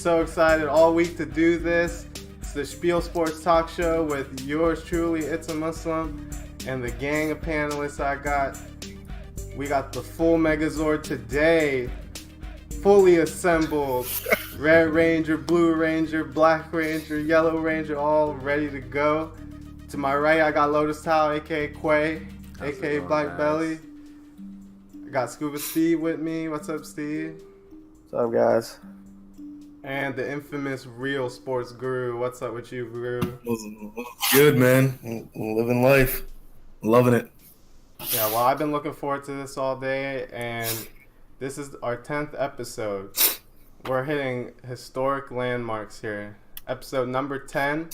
so excited all week to do this. It's the Spiel Sports Talk Show with yours truly, It's a Muslim, and the gang of panelists I got. We got the full Megazord today, fully assembled. Red Ranger, Blue Ranger, Black Ranger, Yellow Ranger, all ready to go. To my right, I got Lotus Towel, aka Quay, aka Black Belly. I got Scuba Steve with me. What's up, Steve? What's up, guys? And the infamous Real Sports Guru. What's up with you, Guru? Good, man. Living life. Loving it. Yeah, well, I've been looking forward to this all day, and this is our 10th episode. We're hitting historic landmarks here. Episode number 10.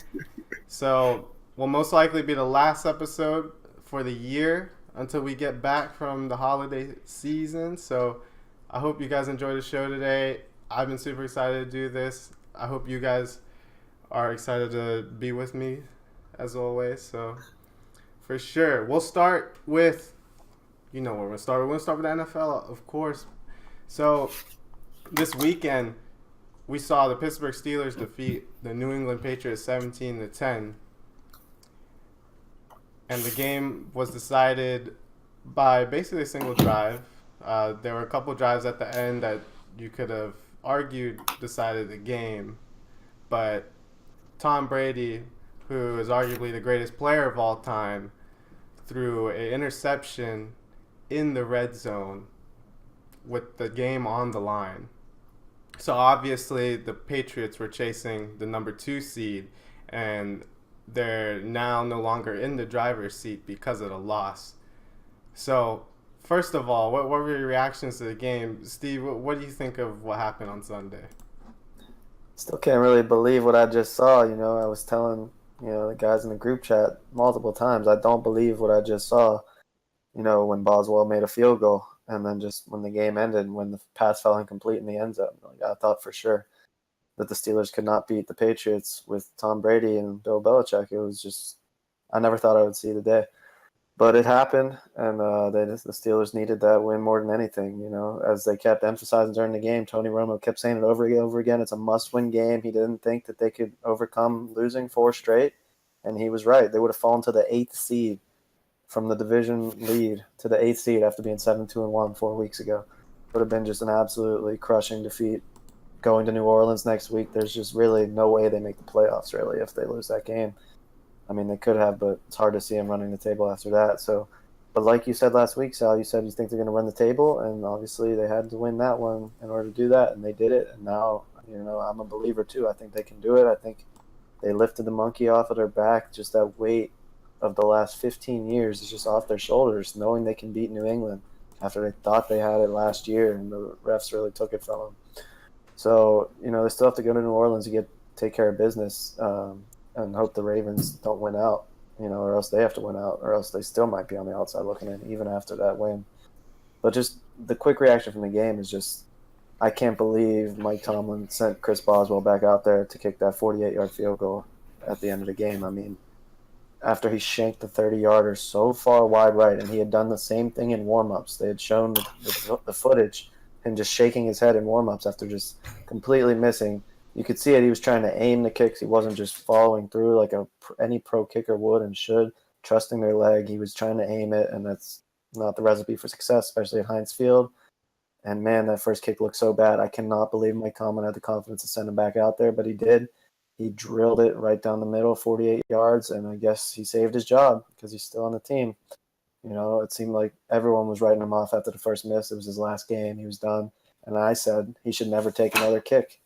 So, will most likely be the last episode for the year until we get back from the holiday season. So, I hope you guys enjoy the show today. I've been super excited to do this. I hope you guys are excited to be with me, as always. So, for sure. We'll start with, you know where we're going to start. We're going to start with the NFL, of course. So, this weekend, we saw the Pittsburgh Steelers defeat the New England Patriots 17-10. And the game was decided by basically a single drive. There were a couple drives at the end that you could have argued decided the game. But Tom Brady, who is arguably the greatest player of all time, threw an interception in the red zone with the game on the line. So obviously the Patriots were chasing the number 2 seed, and they're now no longer in the driver's seat because of the loss. So first of all, what were your reactions to the game? Steve, what do you think of what happened on Sunday? Still can't really believe what I just saw. I was telling, the guys in the group chat multiple times, I don't believe what I just saw, when Boswell made a field goal. And then just when the game ended, when the pass fell incomplete in the end zone, I thought for sure that the Steelers could not beat the Patriots with Tom Brady and Bill Belichick. It was just, I never thought I would see the day. But it happened, and the Steelers needed that win more than anything. As they kept emphasizing during the game, Tony Romo kept saying it over and over again. It's a must-win game. He didn't think that they could overcome losing 4 straight, and he was right. They would have fallen to the 8th seed from the division lead to the 8th seed after being 7-2-1 4 weeks ago. Would have been just an absolutely crushing defeat. Going to New Orleans next week, there's just really no way they make the playoffs, really, if they lose that game. I mean, they could have, but it's hard to see them running the table after that. So, but like you said last week, Sal, you said you think they're going to run the table, and obviously they had to win that one in order to do that, and they did it. And now, I'm a believer too. I think they can do it. I think they lifted the monkey off of their back. Just that weight of the last 15 years is just off their shoulders, knowing they can beat New England after they thought they had it last year, and the refs really took it from them. So, they still have to go to New Orleans to take care of business. And hope the Ravens don't win out, or else they have to win out, or else they still might be on the outside looking in, even after that win. But just the quick reaction from the game is just, I can't believe Mike Tomlin sent Chris Boswell back out there to kick that 48-yard field goal at the end of the game. I mean, after he shanked the 30-yarder so far wide right, and he had done the same thing in warm-ups. They had shown the footage, him just shaking his head in warm-ups after just completely missing. You could see it. He was trying to aim the kicks. He wasn't just following through like any pro kicker would and should, trusting their leg. He was trying to aim it, and that's not the recipe for success, especially at Heinz Field. And, man, that first kick looked so bad. I cannot believe Mike Tomlin had the confidence to send him back out there, but he did. He drilled it right down the middle, 48 yards, and I guess he saved his job because he's still on the team. It seemed like everyone was writing him off after the first miss. It was his last game. He was done. And I said he should never take another kick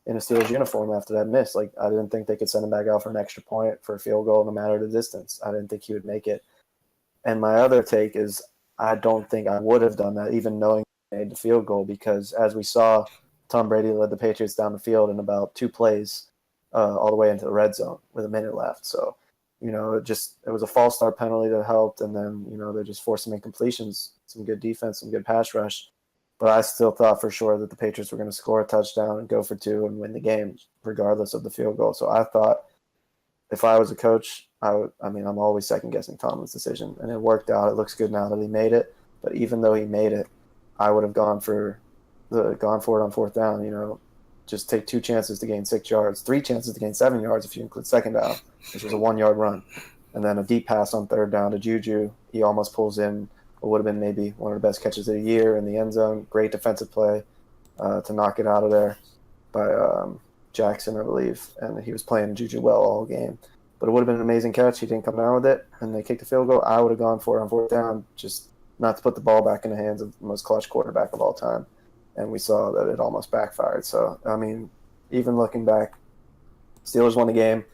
in a Steelers uniform after that miss. Like, I didn't think they could send him back out for an extra point for a field goal no matter the distance. I didn't think he would make it. And my other take is I don't think I would have done that even knowing he made the field goal, because as we saw, Tom Brady led the Patriots down the field in about 2 plays all the way into the red zone with a minute left. So, it was a false start penalty that helped, and then, they just forced some incompletions, some good defense, some good pass rush. But I still thought for sure that the Patriots were going to score a touchdown and go for 2 and win the game, regardless of the field goal. So I thought if I was a coach, I'm always second-guessing Tomlin's decision. And it worked out. It looks good now that he made it. But even though he made it, I would have gone for it on 4th down. just take 2 chances to gain 6 yards, 3 chances to gain 7 yards if you include second down, which was a 1-yard run. And then a deep pass on third down to Juju. He almost pulls in what would have been maybe one of the best catches of the year in the end zone. Great defensive play to knock it out of there by Jackson, I believe. And he was playing Juju well all game. But it would have been an amazing catch. He didn't come down with it, and they kicked the field goal. I would have gone for it on fourth down, just not to put the ball back in the hands of the most clutch quarterback of all time. And we saw that it almost backfired. So, I mean, even looking back, Steelers won the game.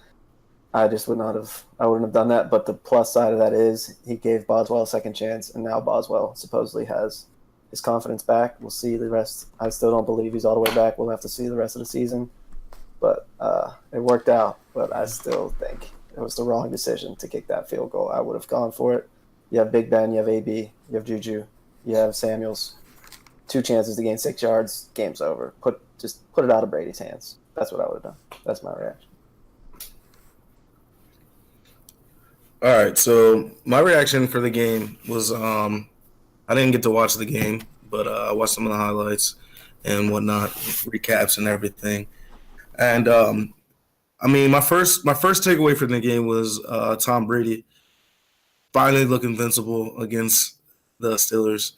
I wouldn't have done that. But the plus side of that is he gave Boswell a second chance, and now Boswell supposedly has his confidence back. We'll see the rest. I still don't believe he's all the way back. We'll have to see the rest of the season. But it worked out. But I still think it was the wrong decision to kick that field goal. I would have gone for it. You have Big Ben, you have AB, you have Juju, you have Samuels. 2 chances to gain 6 yards, game's over. Just put it out of Brady's hands. That's what I would have done. That's my reaction. All right, so my reaction for the game was I didn't get to watch the game, but I watched some of the highlights and whatnot, recaps and everything. And I mean, my first takeaway from the game was Tom Brady finally look invincible against the Steelers.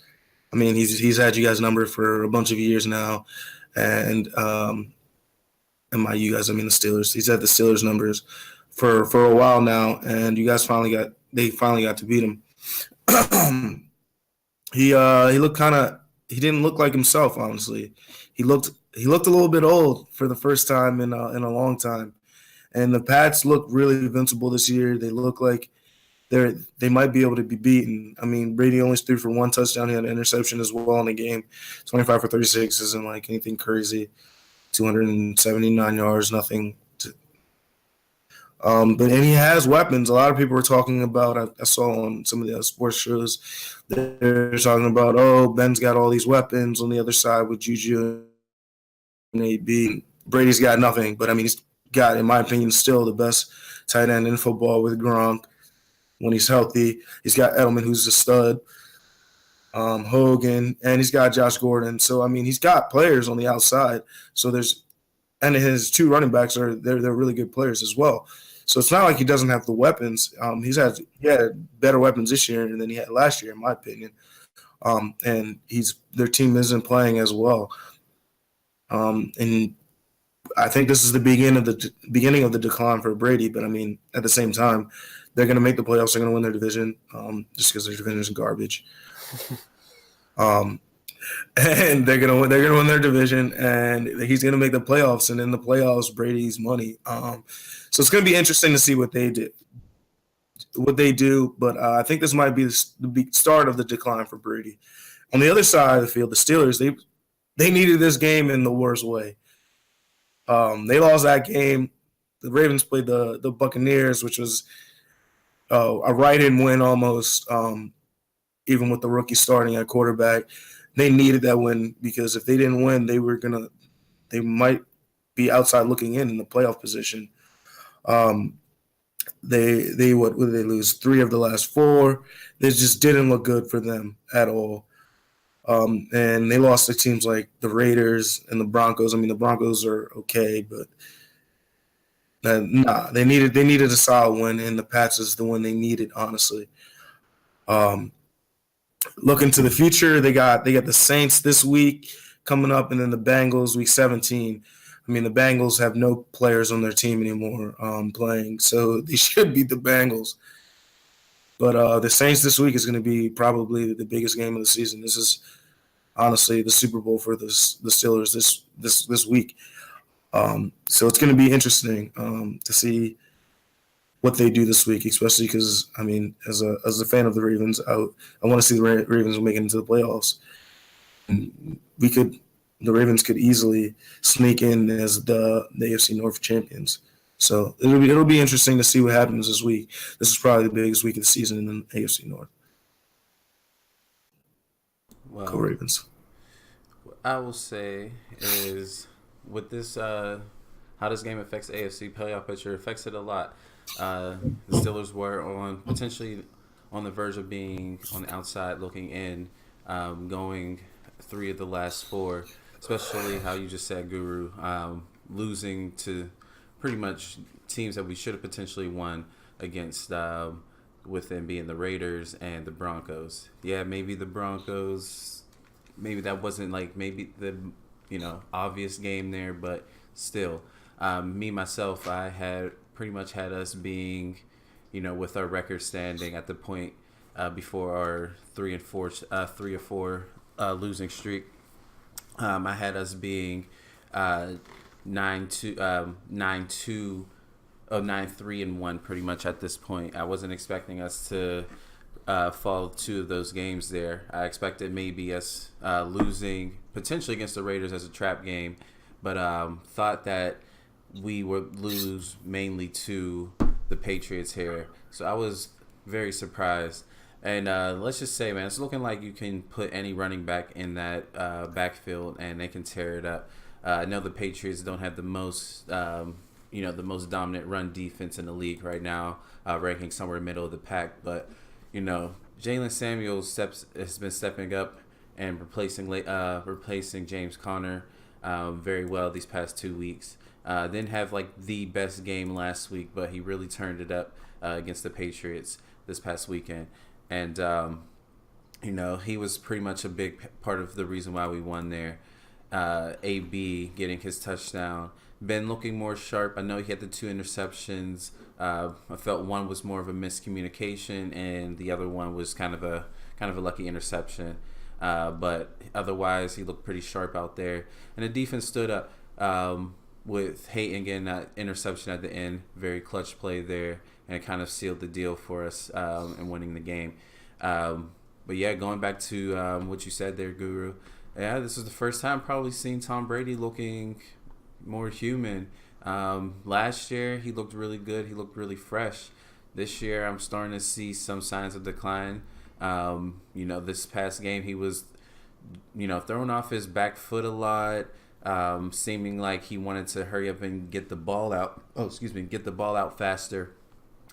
I mean, he's had you guys' number for a bunch of years now, and by you guys, I mean the Steelers. He's had the Steelers numbers for a while now, and you guys finally got to beat him. He looked he didn't look like himself, honestly. He looked a little bit old for the first time in a long time. And the Pats look really invincible this year. They look like they might be able to be beaten. I mean, Brady only threw for 1 touchdown. He had an interception as well in the game. 25 for 36 isn't like anything crazy. 279 yards, nothing. But he has weapons. A lot of people were talking about. I saw on some of the sports shows they're talking about. Oh, Ben's got all these weapons on the other side with Juju and AB. Brady's got nothing. But I mean, he's got, in my opinion, still the best tight end in football with Gronk. When he's healthy, he's got Edelman, who's a stud, Hogan, and he's got Josh Gordon. So I me's got players on the outside. So and his 2 running backs they're really good players as well. So it's not like he doesn't have the weapons. He had better weapons this year than he had last year, in my opinion. And their team isn't playing as well. And I think this is the beginning of the decline for Brady. But I mean, at the same time, they're going to make the playoffs. They're going to win their division, just because their division is garbage. And they're going to win their division, and he's going to make the playoffs. And in the playoffs, Brady's money. So it's going to be interesting to see what they do. But I think this might be the start of the decline for Brady. On the other side of the field, the Steelers, they needed this game in the worst way. They lost that game. The Ravens played the Buccaneers, which was a right-in win almost, even with the rookie starting at quarterback. They needed that win because if they didn't win, they might be outside looking in the playoff position. They what would they lose? 3 of the last 4. They just didn't look good for them at all. And they lost to teams like the Raiders and the Broncos. I mean, the Broncos are okay, but they needed a solid win, and the Pats is the one they needed, honestly. Looking to the future, they got the Saints this week coming up, and then the Bengals week 17. I mean, the Bengals have no players on their team anymore playing, so they should beat the Bengals. But the Saints this week is going to be probably the biggest game of the season. This is honestly the Super Bowl for the Steelers this week. So it's going to be interesting to see what they do this week, especially because, I mean, as a fan of the Ravens, I want to see the Ravens make it into the playoffs. And the Ravens could easily sneak in as the AFC North champions. So it'll be interesting to see what happens this week. This is probably the biggest week of the season in the AFC North. Well, Go Ravens. What I will say is with this, how this game affects the AFC playoff picture, affects it a lot. The Steelers were potentially on the verge of being on the outside looking in, going 3 of the last 4. especially how you just said, Guru, losing to pretty much teams that we should have potentially won against, with them being the Raiders and the Broncos. Yeah, maybe the Broncos, maybe that wasn't like maybe the obvious game there, but still, me myself, I had pretty much had us being, with our record standing at the point before our 3-4 losing streak. I had us being 9-2, 9-3-1 pretty much at this point. I wasn't expecting us to fall 2 of those games there. I expected maybe us losing potentially against the Raiders as a trap game, but thought that we would lose mainly to the Patriots here. So I was very surprised. And let's just say, man, it's looking like you can put any running back in that backfield and they can tear it up. I know the Patriots don't have the most, the most dominant run defense in the league right now, ranking somewhere middle of the pack. But, Jalen Samuels has been stepping up and replacing James Conner very well these past 2 weeks. Didn't have like the best game last week, but he really turned it up against the Patriots this past weekend. And, he was pretty much a big part of the reason why we won there. AB getting his touchdown. Ben looking more sharp. I know he had the 2 interceptions. I felt one was more of a miscommunication, and the other one was kind of a lucky interception. But otherwise, he looked pretty sharp out there. And the defense stood up with Hayton getting that interception at the end. Very clutch play there, and it kind of sealed the deal for us in winning the game. But yeah, going back to what you said there, Guru. Yeah, this is the first time probably seeing Tom Brady looking more human. Last year, he looked really good. He looked really fresh. This year, I'm starting to see some signs of decline. This past game, he was, throwing off his back foot a lot, seeming like he wanted to hurry up and get the ball out. Get the ball out faster,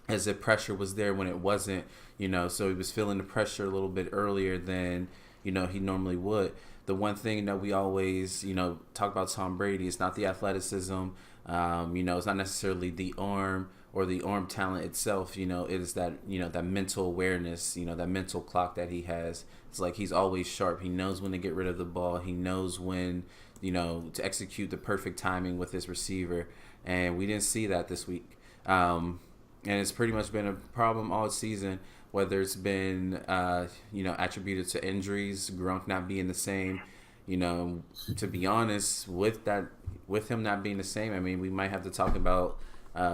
as if pressure was there when it wasn't. So he was feeling the pressure a little bit earlier than he normally would. The one thing that we always, talk about Tom Brady is not the athleticism. It's not necessarily the arm or the arm talent itself. It is that, that mental awareness, that mental clock that he has. It's like he's always sharp. He knows when to get rid of the ball. He knows when, to execute the perfect timing with his receiver. And we didn't see that this week. And it's pretty much been a problem all season, whether it's been, attributed to injuries, Gronk not being the same. To be honest, with him not being the same, I mean, we might have to talk about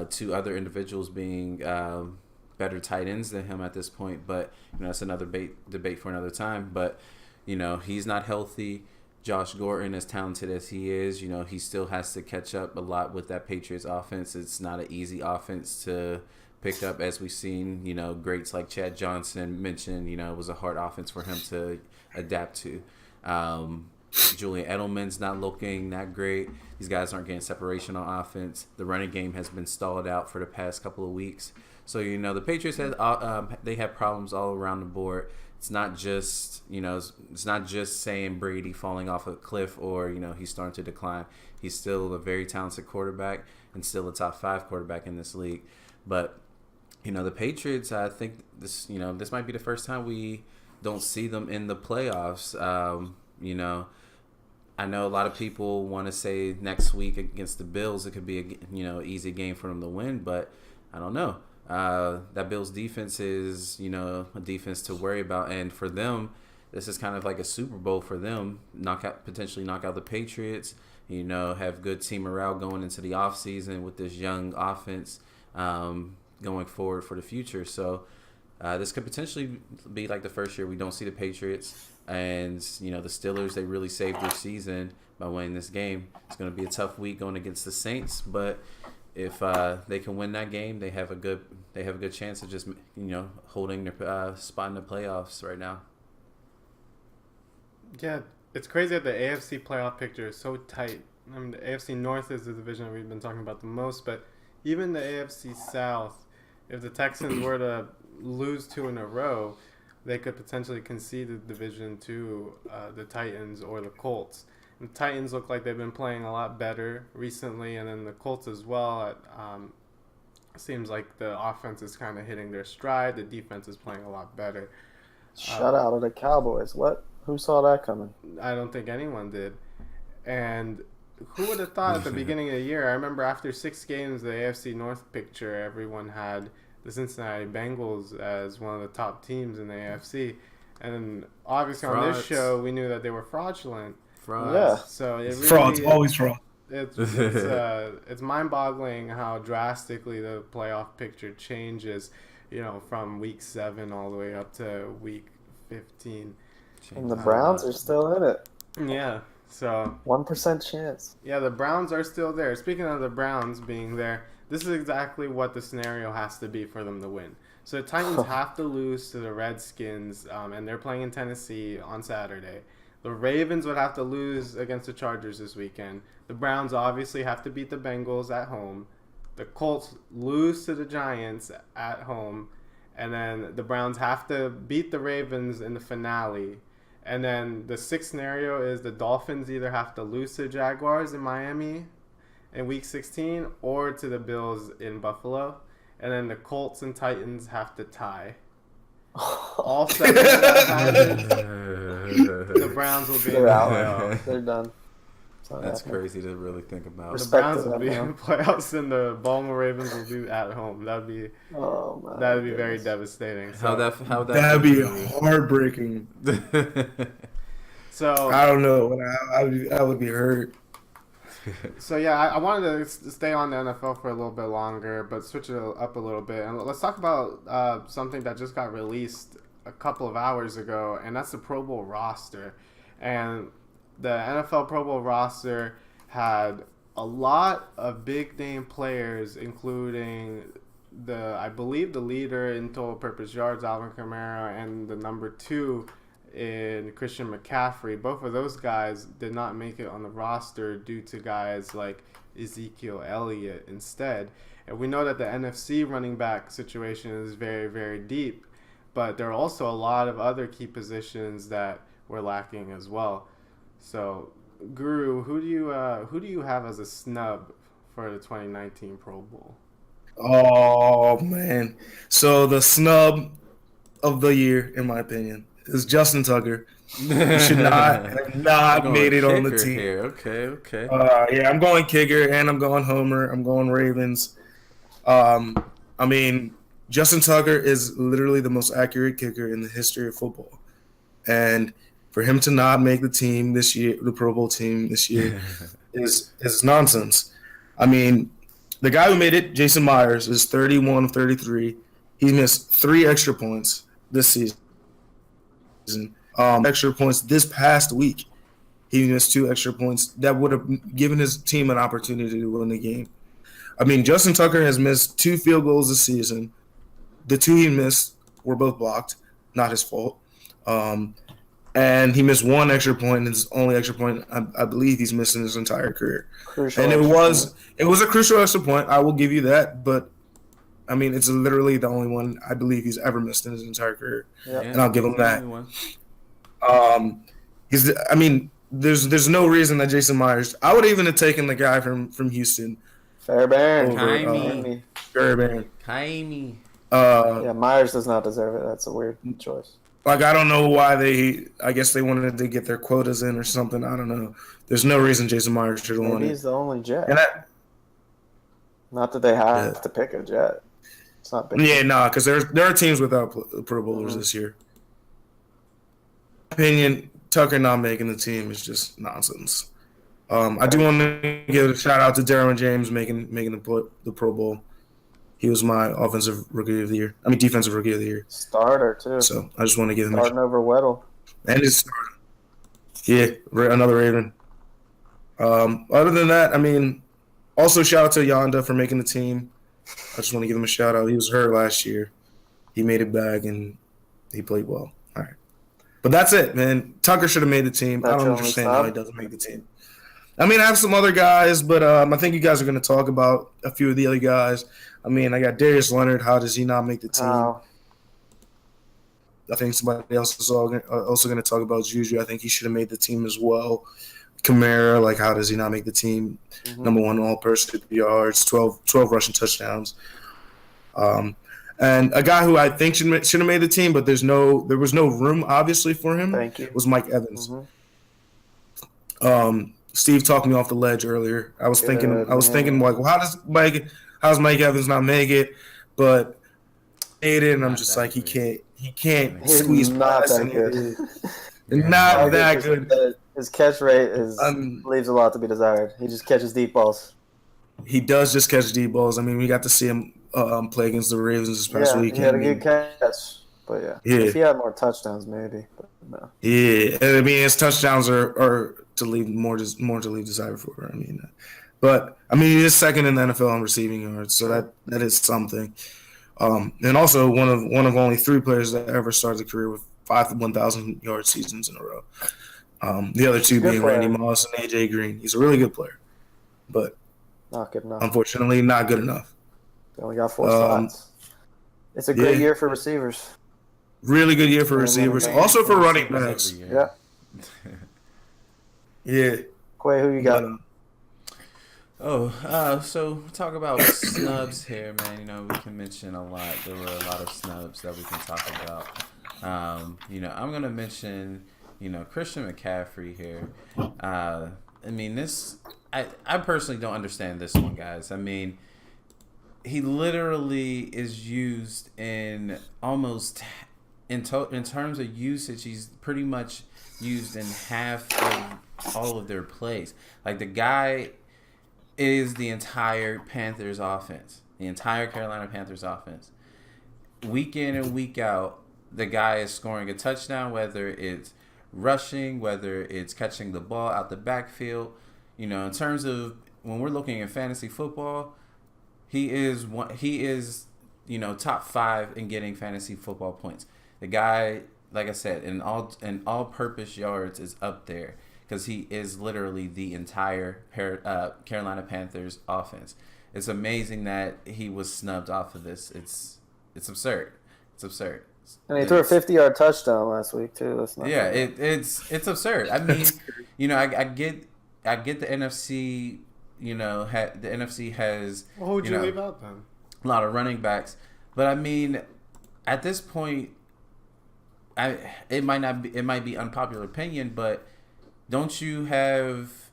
2 other individuals being better tight ends than him at this point. But, that's another debate for another time. But, he's not healthy. Josh Gordon, as talented as he is, he still has to catch up a lot with that Patriots offense. It's not an easy offense to pick up, as we've seen, greats like Chad Johnson mentioned, it was a hard offense for him to adapt to. Julian Edelman's not looking that great. These guys aren't getting separation on offense. The running game has been stalled out for the past couple of weeks. So, the Patriots they have problems all around the board. It's not just, it's not just saying Brady falling off a cliff or, he's starting to decline. He's still a very talented quarterback and still a top 5 quarterback in this league. But, the Patriots, I think this, this might be the first time we don't see them in the playoffs. I know a lot of people want to say next week against the Bills it could be a easy game for them to win, but I don't know. That Bills defense is a defense to worry about, and for them, this is kind of like a Super Bowl for them. Potentially knock out the Patriots. Have good team morale going into the offseason with this young offense going forward for the future. So this could potentially be like the first year we don't see the Patriots. And, the Steelers, they really saved their season by winning this game. It's going to be a tough week going against the Saints, but if they can win that game, they have a good chance of just, holding their spot in the playoffs right now. Yeah, it's crazy that the AFC playoff picture is so tight. I mean, the AFC North is the division that we've been talking about the most, but even the AFC South, if the Texans were to lose 2 in a row, they could potentially concede the division to the Titans or the Colts. The Titans look like they've been playing a lot better recently, and then the Colts as well. Seems like the offense is kind of hitting their stride. The defense is playing a lot better. Shut out of the Cowboys. What? Who saw that coming? I don't think anyone did. And who would have thought at the beginning of the year? I remember after 6 games, the AFC North picture, everyone had the Cincinnati Bengals as one of the top teams in the AFC. And obviously on this show, we knew that they were fraudulent. Frauds. Yeah. So it really, Frauds, always fraud. It's mind-boggling how drastically the playoff picture changes, from week 7 all the way up to week 15. And the Browns are still in it. Yeah. So 1% chance. yeah, the Browns are still there. Speaking of the Browns being there, this is exactly what the scenario has to be for them to win. So the Titans have to lose to the Redskins, and they're playing in Tennessee on Saturday. The Ravens would have to lose against the Chargers this weekend. The Browns obviously have to beat the Bengals at home. The Colts lose to the Giants at home. And then the Browns have to beat the Ravens in the finale. And then the 6th scenario is the Dolphins either have to lose to the Jaguars in Miami in Week 16 or to the Bills in Buffalo. And then the Colts and Titans have to tie. All 7 of that happens, the Browns will be in the They're out. playoffs. They're done. That's crazy to really think about. The Respect Browns to will them, be in the playoffs, and the Baltimore Ravens will be at home. That'd be very devastating. So, That'd be heartbreaking. so I don't know. I would be hurt. So yeah, I wanted to stay on the NFL for a little bit longer, but switch it up a little bit, and let's talk about something that just got released a couple of hours ago, and that's the Pro Bowl roster. And the NFL Pro Bowl roster had a lot of big name players, including I believe the leader in total purpose yards, Alvin Kamara, and the number 2 in Christian McCaffrey. Both of those guys did not make it on the roster due to guys like Ezekiel Elliott instead. And we know that the NFC running back situation is very, very deep, but there are also a lot of other key positions that were lacking as well. So, Guru, who do you have as a snub for the 2019 Pro Bowl? Oh man! So the snub of the year, in my opinion, is Justin Tucker. He should not have made it on the team. Here. Okay. Yeah, I'm going kicker and I'm going Homer. I'm going Ravens. I mean, Justin Tucker is literally the most accurate kicker in the history of football, and for him to not make the team this year, the Pro Bowl team this year, is nonsense. I mean, the guy who made it, Jason Myers, is 31 of 33. He missed 3 extra points this season. Extra points this past week. He missed 2 extra points that would have given his team an opportunity to win the game. I mean, Justin Tucker has missed 2 field goals this season. The 2 he missed were both blocked, not his fault. And he missed 1 extra point, and his only extra point I believe he's missed in his entire career. And it was a crucial extra point. I will give you that, but I mean, it's literally the only one I believe he's ever missed in his entire career, and I'll give him that. Because I mean, there's no reason that Jason Myers. I would even have taken the guy from Houston, Fairbairn. Kaimi. Yeah, Myers does not deserve it. That's a weird choice. Like, I don't know why I guess they wanted to get their quotas in or something. I don't know. There's no reason Jason Myers should have won it. He's the only Jet. Not that they have to pick a Jet. It's not big. Yeah, nah, because there are teams without Pro Bowlers this year. In my opinion, Tucker not making the team is just nonsense. I do want to give a shout out to Derwin James making the Pro Bowl. He was my defensive rookie of the year. Starter, too. So I just want to give him Starting over Weddle. And his starter. Yeah, another Raven. Other than that, I mean, also shout out to Yonda for making the team. I just want to give him a shout out. He was hurt last year. He made it back, and he played well. All right. But that's it, man. Tucker should have made the team. I don't understand how he doesn't make the team. I mean, I have some other guys, but I think you guys are going to talk about a few of the other guys. I mean, I got Darius Leonard. How does he not make the team? I think somebody else is also going to talk about Juju. I think he should have made the team as well. Kamara, like, how does he not make the team? Mhm. Number one all person yards, 12 rushing touchdowns. And a guy who I think should have made the team, but there was no room obviously for him. Thank you. Was Mike Evans. Mhm. Steve talked me off the ledge earlier. I was thinking like, well, how's Mike Evans not make it? But made it, and I'm just like, he can't He's squeeze not past that good. Not that good. His catch rate leaves a lot to be desired. He just catches deep balls. He does just catch deep balls. I mean, we got to see him play against the Ravens this past weekend. He had a good catch, but if he had more touchdowns, maybe. But no. Yeah, I mean, his touchdowns are to leave more to leave desired for. I mean, but I mean, he is second in the NFL in receiving yards, so that is something. And also one of only 3 players that ever started a career with 5 1,000 yard seasons in a row. The other 2 being Randy Moss and AJ Green. He's a really good player, but not good enough. Unfortunately, not good enough. They only got 4 slots. It's a great year for receivers. Really good year for receivers. Also for running backs. Yeah. Yeah. Quay, who you got? So talk about snubs here, man. You know, we can mention a lot. There were a lot of snubs that we can talk about. You know, I'm gonna mention, you know, Christian McCaffrey here. I mean, I personally don't understand this one, guys. I mean, he literally is used in almost in terms of usage. He's pretty much used in half of all of their plays. Like, the guy is the entire Panthers offense, the entire Carolina Panthers offense. Week in and week out, the guy is scoring a touchdown, whether it's rushing, whether it's catching the ball out the backfield. You know, in terms of when we're looking at fantasy football, he is, you know, top 5 in getting fantasy football points. The guy, like I said, in all-purpose yards is up there, because he is literally the entire Carolina Panthers offense. It's amazing that he was snubbed off of this. It's absurd. It's absurd. And he threw a 50-yard touchdown last week too. That's not it's absurd. I mean, you know, I get the NFC. You know, the NFC has. Well, who would you leave out then? A lot of running backs, but I mean, at this point, it might be unpopular opinion, but don't you have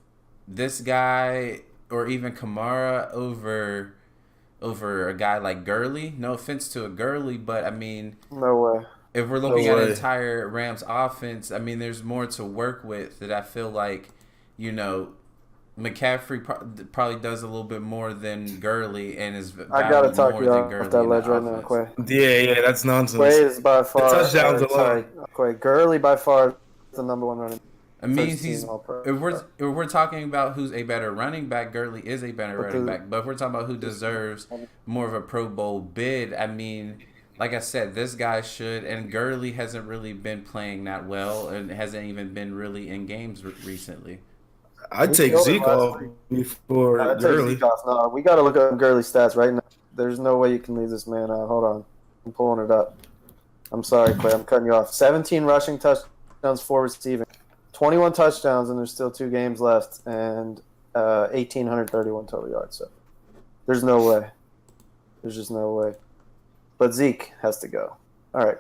this guy or even Kamara over a guy like Gurley? No offense to a Gurley, but I mean, no way. If we're looking at an entire Rams offense, I mean, there's more to work with that I feel like, you know, McCaffrey probably does a little bit more than Gurley and is valued I gotta talk more you than off Gurley that in ledge the right now, offense. Quay. Yeah, that's nonsense. Quay is by far. The touchdowns alone. Quay. Gurley by far is the number 1 running. I mean, if we're talking about who's a better running back, Gurley is a better running back. But if we're talking about who deserves more of a Pro Bowl bid, I mean, like I said, this guy should. And Gurley hasn't really been playing that well and hasn't even been really in games recently. I'd take Zeke off before Gurley. Zeke off. No, we got to look at Gurley's stats right now. There's no way you can leave this man out. Hold on. I'm pulling it up. I'm sorry, Quay. I'm cutting you off. 17 rushing touchdowns, 4 receiving. 21 touchdowns, and there's still 2 games left, and 1,831 total yards. So there's no way. There's just no way. But Zeke has to go. All right.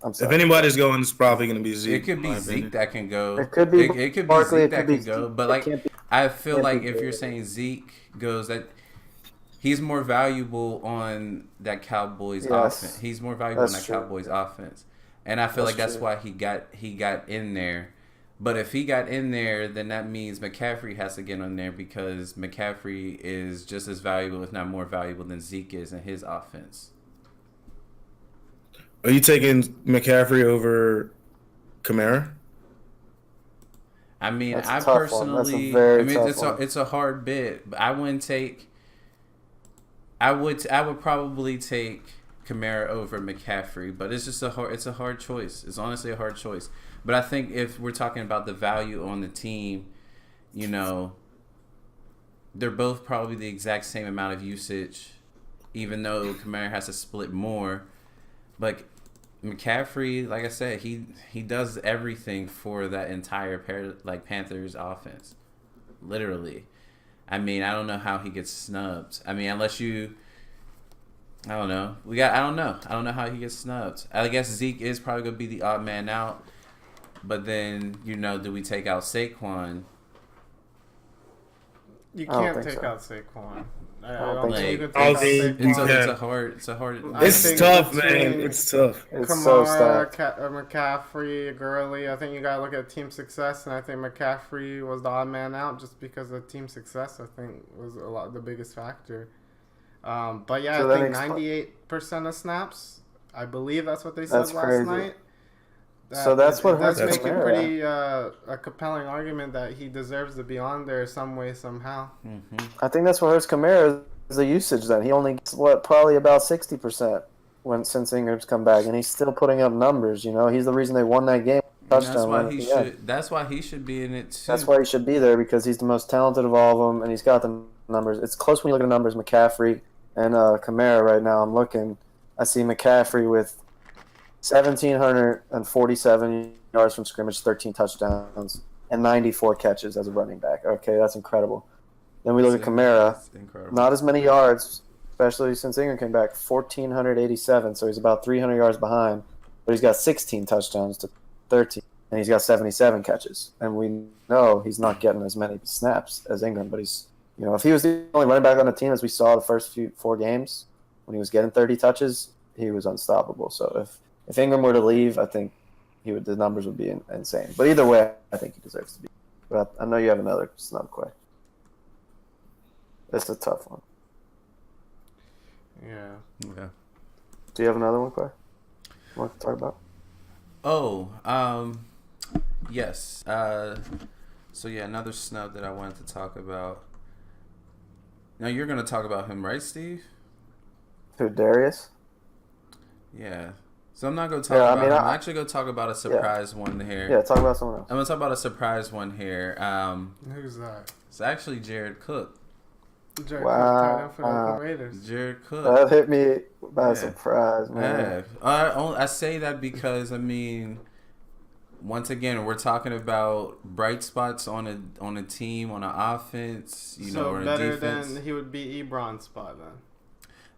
I'm sorry. If anybody's going, it's probably going to be Zeke. It could be Zeke that can go. It could be It could be Barkley, Zeke that can go. But like, I feel like if you're saying Zeke goes, that he's more valuable on that Cowboys offense. He's more valuable on that Cowboys offense, and I feel like that's why he got in there. But if he got in there, then that means McCaffrey has to get in there, because McCaffrey is just as valuable, if not more valuable, than Zeke is in his offense. Are you taking McCaffrey over Kamara? I mean, That's I personally, it's a hard bid, but I wouldn't take. I would probably take Kamara over McCaffrey, but it's just a hard choice. It's honestly a hard choice. But I think if we're talking about the value on the team, you know, they're both probably the exact same amount of usage, even though Kamara has to split more. But McCaffrey, like I said, he does everything for that entire Panthers offense. literally. I mean, I don't know how he gets snubbed. I mean, unless you, I don't know. I don't know. I don't know how he gets snubbed. I guess Zeke is probably gonna be the odd man out. But then, do we take out Saquon? You I don't can't think take so. out Saquon. I don't don't think think you so. can I take out think Saquon. It's a hard. I It's think tough, between man. It's tough. It's so Kamara, stacked. McCaffrey, Gurley. I think you gotta look at team success, and I think McCaffrey was the odd man out just because of team success. I think was the biggest factor. But yeah, So I that think expl- 98% of snaps. I believe that's what they said That's last crazy. night. So that's what does hurts make it Kamara. pretty a compelling argument that he deserves to be on there some way somehow. I think that's what hurts Kamara is the usage. Then he only gets probably about 60% since Ingram's come back, and he's still putting up numbers. He's the reason they won that game. And Touchdown run at the end. That's why he should be in it too. That's why he should be there because he's the most talented of all of them, and he's got the numbers. It's close when you look at the numbers. McCaffrey and Kamara right now. I'm looking. I see McCaffrey with 1,747 yards from scrimmage, 13 touchdowns, and 94 catches as a running back. Okay, that's incredible. Then we look at Kamara. It's incredible. Not as many yards, especially since Ingram came back. 1,487, so he's about 300 yards behind. But he's got 16 touchdowns to 13, and he's got 77 catches. And we know he's not getting as many snaps as Ingram, but he's, if he was the only running back on the team as we saw the first 4 games, when he was getting 30 touches, he was unstoppable. So if Ingram were to leave, I think the numbers would be insane. But either way, I think he deserves to be. But I know you have another snub, Quay. It's a tough one. Yeah. Okay. Do you have another one, Quay? You want to talk about? Oh, yes. So yeah, another snub that I wanted to talk about. Now you're gonna talk about him, right, Steve? Who, Darius? Yeah. So I'm not gonna talk about him. I'm actually gonna talk about a surprise one here. Yeah, talk about someone else. I'm gonna talk about a surprise one here. Who's that? It's actually Jared Cook. Jared Wow. Cook, tight end for the Oakland Raiders. Jared Cook. That hit me by surprise, man. Yeah. I say that because once again, we're talking about bright spots on a team, on an offense, on a better defense. than he would be Ebron's spot then.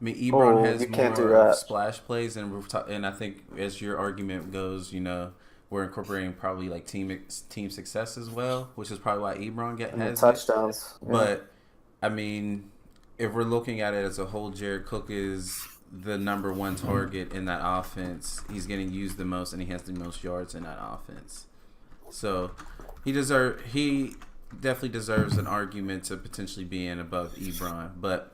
I mean, Ebron has you can't do more that. splash plays, and I think as your argument goes, we're incorporating probably like team success as well, which is probably why Ebron has touchdowns. it. But I mean, if we're looking at it as a whole, Jared Cook is the number one target in that offense. He's getting used the most, and he has the most yards in that offense. So he definitely deserves an argument to potentially be in above Ebron, but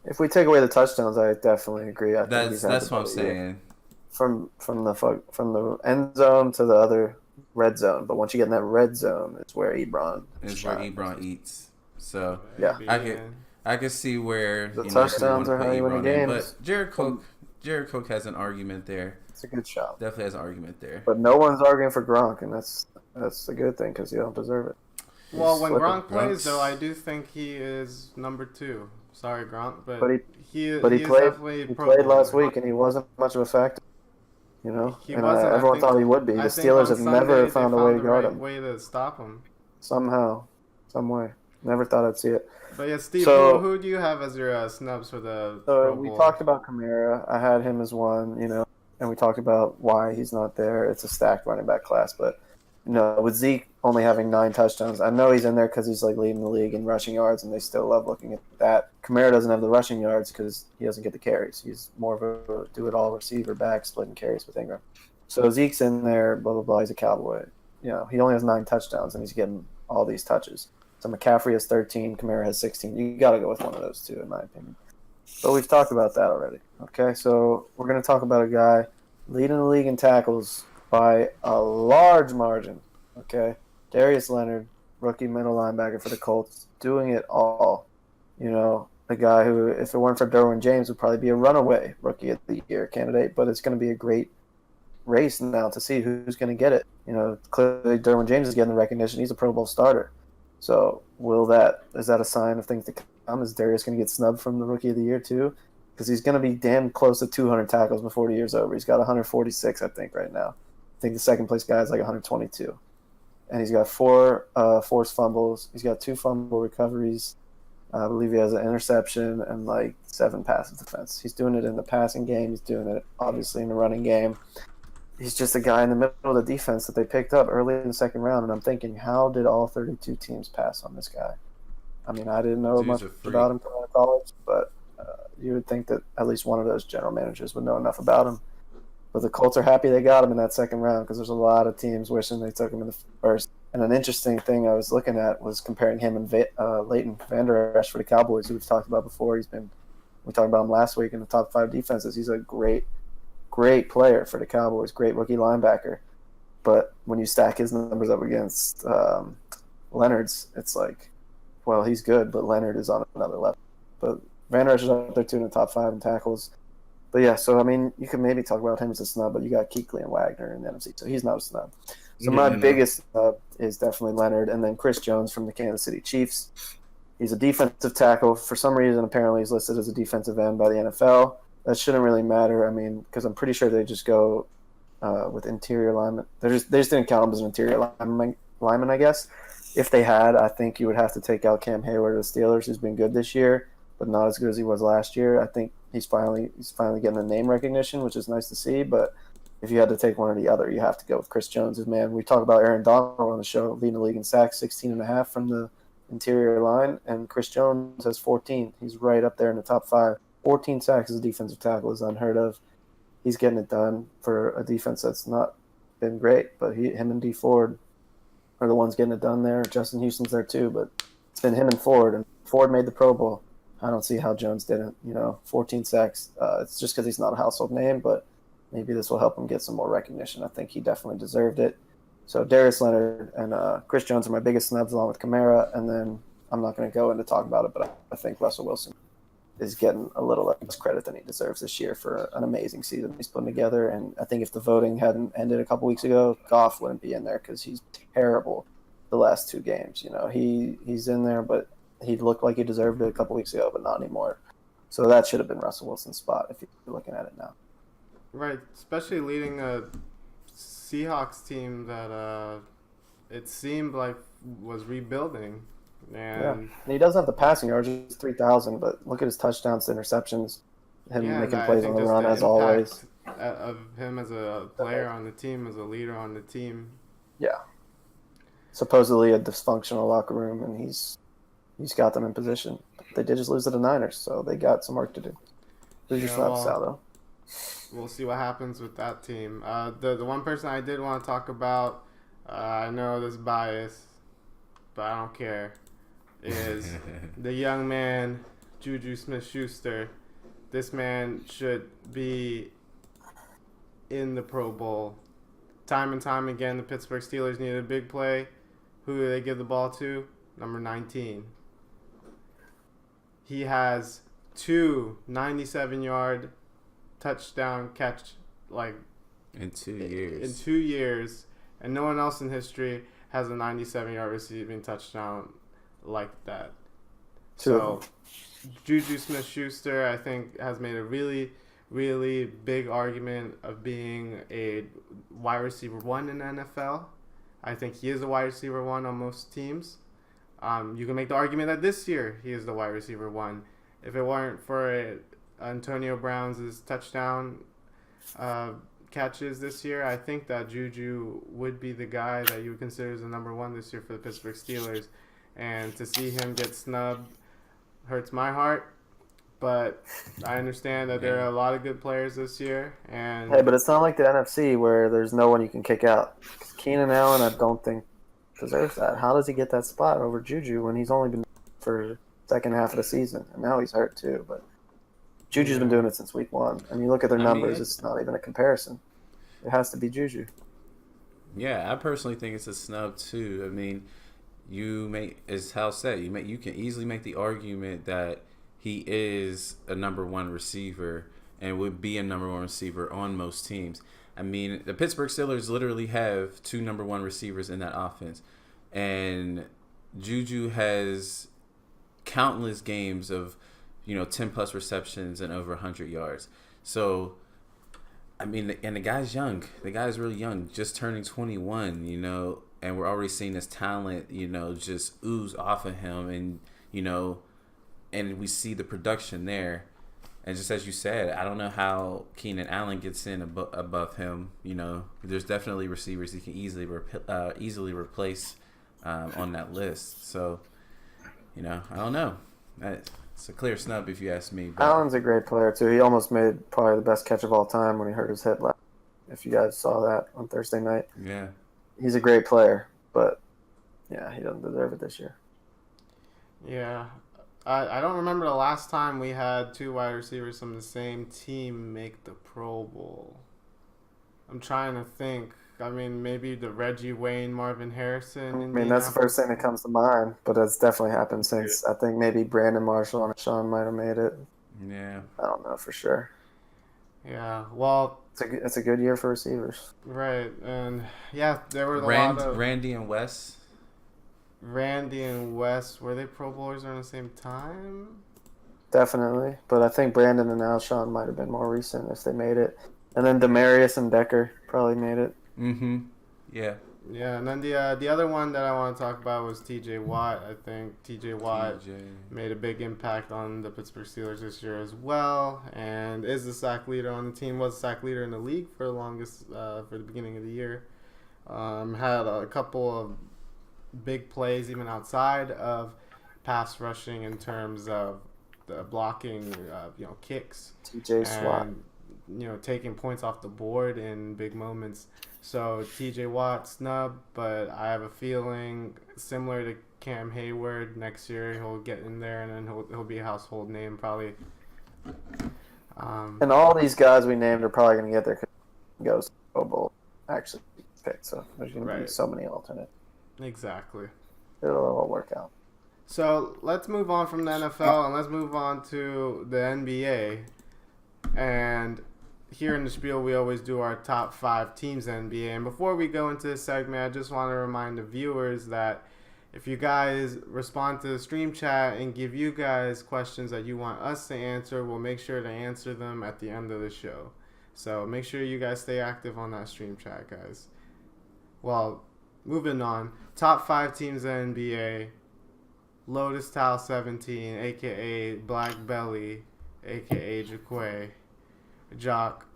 If we take away the touchdowns, I definitely agree. I think that's what I'm saying. From the end zone to the other red zone, but once you get in that red zone, it's where Ebron eats. So yeah, I could see where the touchdowns are how you win the games. But Jared Cook has an argument there. It's a good shot. Definitely has an argument there. But no one's arguing for Gronk, and that's a good thing because you don't deserve it. Well, when Gronk plays, though, I do think he is number 2. Sorry, Gronk, but he played last week, and he wasn't much of a factor. Everyone thought he would be. The Steelers have never found a way to guard him. Way to stop him. Somehow, some way. Never thought I'd see it. But yeah, Steve, who do you have as your snubs for the Pro we Bowl? talked about Kamara. I had him as one, and we talked about why he's not there. It's a stacked running back class, but with Zeke only having 9 touchdowns, I know he's in there because he's like leading the league in rushing yards, and they still love looking at that. Kamara doesn't have the rushing yards because he doesn't get the carries. He's more of a do-it-all receiver back, splitting carries with Ingram. So Zeke's in there, blah, blah, blah. He's a Cowboy. He only has 9 touchdowns, and he's getting all these touches. So McCaffrey has 13, Kamara has 16. You got to go with one of those two, in my opinion. But we've talked about that already. Okay, so we're going to talk about a guy leading the league in tackles by a large margin. Okay, Darius Leonard, rookie middle linebacker for the Colts, doing it all. A guy who, if it weren't for Derwin James, would probably be a runaway rookie of the year candidate. But it's going to be a great race now to see who's going to get it. Clearly Derwin James is getting the recognition. He's a Pro Bowl starter. So is that a sign of things to come? Is Darius going to get snubbed from the Rookie of the Year too? Because he's going to be damn close to 200 tackles before the year's over. He's got 146, I think, right now. I think the second place guy is like 122. and he's got 4 forced fumbles. He's got 2 fumble recoveries. I believe he has an interception and like 7 passes defense. He's doing it in the passing game. He's doing it obviously in the running game. He's just a guy in the middle of the defense that they picked up early in the second round. And I'm thinking, how did all 32 teams pass on this guy? I mean, I didn't know much about him coming out of college, but you would think that at least one of those general managers would know enough about him. But the Colts are happy they got him in that second round because there's a lot of teams wishing they took him in the first. And an interesting thing I was looking at was comparing him and Leighton Vander Esch for the Cowboys, who we've talked about before. We talked about him last week in the top 5 defenses. He's a great player for the Cowboys, great rookie linebacker. But when you stack his numbers up against Leonard's, it's like, well, he's good, but Leonard is on another level. But Vander Esch is up there too in the top 5 in tackles. But yeah, so I mean, you could maybe talk about him as a snub, but you got Kuechly and Wagner in the NFC, so he's not a snub. So my biggest snub is definitely Leonard, and then Chris Jones from the Kansas City Chiefs. He's a defensive tackle. For some reason, apparently he's listed as a defensive end by the NFL. That shouldn't really matter. I mean, because I'm pretty sure they just go with interior lineman. They just didn't count him as an interior lineman, I guess. If they had, I think you would have to take out Cam Hayward of the Steelers, who's been good this year, but not as good as he was last year. I think he's finally getting the name recognition, which is nice to see. But if you had to take one or the other, you have to go with Chris Jones. Man, we talked about Aaron Donald on the show, leading the league in sacks, 16.5 from the interior line, and Chris Jones has 14. He's right up there in the top 5. 14 sacks as a defensive tackle is unheard of. He's getting it done for a defense that's not been great, but him and D Ford are the ones getting it done there. Justin Houston's there too, but it's been him and Ford made the Pro Bowl. I don't see how Jones didn't. 14 sacks. It's just because he's not a household name, but maybe this will help him get some more recognition. I think he definitely deserved it. So Darius Leonard and Chris Jones are my biggest snubs, along with Kamara. And then I'm not going to go into talk about it, but I think Russell Wilson is getting a little less credit than he deserves this year for an amazing season he's putting together. And I think if the voting hadn't ended a couple weeks ago, Goff wouldn't be in there because he's terrible the last 2 games. He's in there, but he looked like he deserved it a couple weeks ago, but not anymore. So that should have been Russell Wilson's spot if you're looking at it now. Right, especially leading a Seahawks team that it seemed like was rebuilding. And he doesn't have the passing yards, just 3,000, but look at his touchdowns to interceptions, making plays on the run as always. Of him as a player on the team, as a leader on the team. Yeah. Supposedly a dysfunctional locker room, and he's got them in position. They did just lose to the Niners, so they got some work to do. They're just not out, though. We'll see what happens with that team. The one person I did want to talk about, I know this bias, but I don't care, is the young man, Juju Smith-Schuster. This man should be in the Pro Bowl. Time and time again, the Pittsburgh Steelers needed a big play. Who do they give the ball to? Number 19. He has 2 97-yard touchdown catch in 2 years. In 2 years, and no one else in history has a 97-yard receiving touchdown like that. So Juju Smith-Schuster, I think, has made a really, really big argument of being a wide receiver 1 in the NFL. I think he is a wide receiver 1 on most teams. You can make the argument that this year he is the wide receiver 1. If it weren't for Antonio Brown's touchdown catches this year, I think that Juju would be the guy that you would consider as the number 1 this year for the Pittsburgh Steelers. And to see him get snubbed hurts my heart. But I understand that there are a lot of good players this year. And hey, but it's not like the NFC where there's no one you can kick out. Keenan Allen, I don't think deserves that. How does he get that spot over Juju when he's only been for second half of the season, and now he's hurt too? But Juju's been doing it since week 1, and you look at their numbers; it's not even a comparison. It has to be Juju. Yeah, I personally think it's a snub too. I mean, as Hal said, you can easily make the argument that he is a number 1 receiver and would be a number 1 receiver on most teams. I mean, the Pittsburgh Steelers literally have 2 number 1 receivers in that offense. And Juju has countless games of, 10-plus receptions and over 100 yards. So, I mean, and the guy's young. The guy's really young, just turning 21, and we're already seeing this talent, just ooze off of him, and and we see the production there. And just as you said, I don't know how Keenan Allen gets in above him. There's definitely receivers he can easily replace on that list. So, I don't know. It's a clear snub if you ask me. But Allen's a great player too. He almost made probably the best catch of all time when he hurt his hip. If you guys saw that on Thursday night. Yeah. He's a great player, but yeah, he doesn't deserve it this year. Yeah. I don't remember the last time we had two wide receivers from the same team make the Pro Bowl. I'm trying to think. I mean, maybe the Reggie Wayne, Marvin Harrison. I mean, that's the first thing that comes to mind, but that's definitely happened since. I think maybe Brandon Marshall and Sean might have made it. Yeah. I don't know for sure. Yeah, well, it's a good year for receivers. Right, and yeah, there were a lot of Randy and Wes. Randy and Wes, were they Pro Bowlers around the same time? Definitely, but I think Brandon and Alshon might have been more recent if they made it. And then Demarius and Decker probably made it. Mm-hmm. Yeah. Yeah, and then the other one that I want to talk about was T.J. Watt. I think T.J. Watt made a big impact on the Pittsburgh Steelers this year as well, and is the sack leader on the team. Was the sack leader in the league for the longest for the beginning of the year. Had a couple of big plays even outside of pass rushing in terms of the blocking, kicks. T.J. Watt. Taking points off the board in big moments. So T.J. Watt snub, but I have a feeling similar to Cam Hayward next year he'll get in there and then he'll be a household name probably. And all these guys we named are probably going to get their goes Pro Bowl actually picked. So there's going to be so many alternates. Exactly. It'll all work out. So let's move on from the NFL and let's move on to the NBA. And here in the Spiel, we always do our top 5 teams in the NBA. And before we go into this segment, I just want to remind the viewers that if you guys respond to the stream chat and give you guys questions that you want us to answer, we'll make sure to answer them at the end of the show. So make sure you guys stay active on that stream chat, guys. Well, moving on. Top 5 teams in the NBA. Lotus Towel 17, a.k.a. Black Belly, a.k.a. Jaquay. Jock,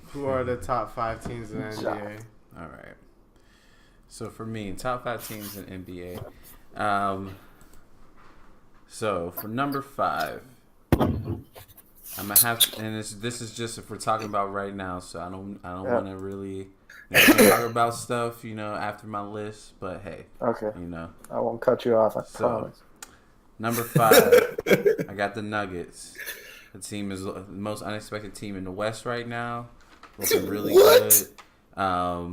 who are the top 5 teams in the NBA? All right. So for me, top 5 teams in NBA. So for number 5, I'm gonna have to, and this is just if we're talking about right now. So I don't want to really talk about stuff after my list. But hey, okay, I won't cut you off. I promise. Number 5, I got the Nuggets. The team is the most unexpected team in the West right now. Looking really good. I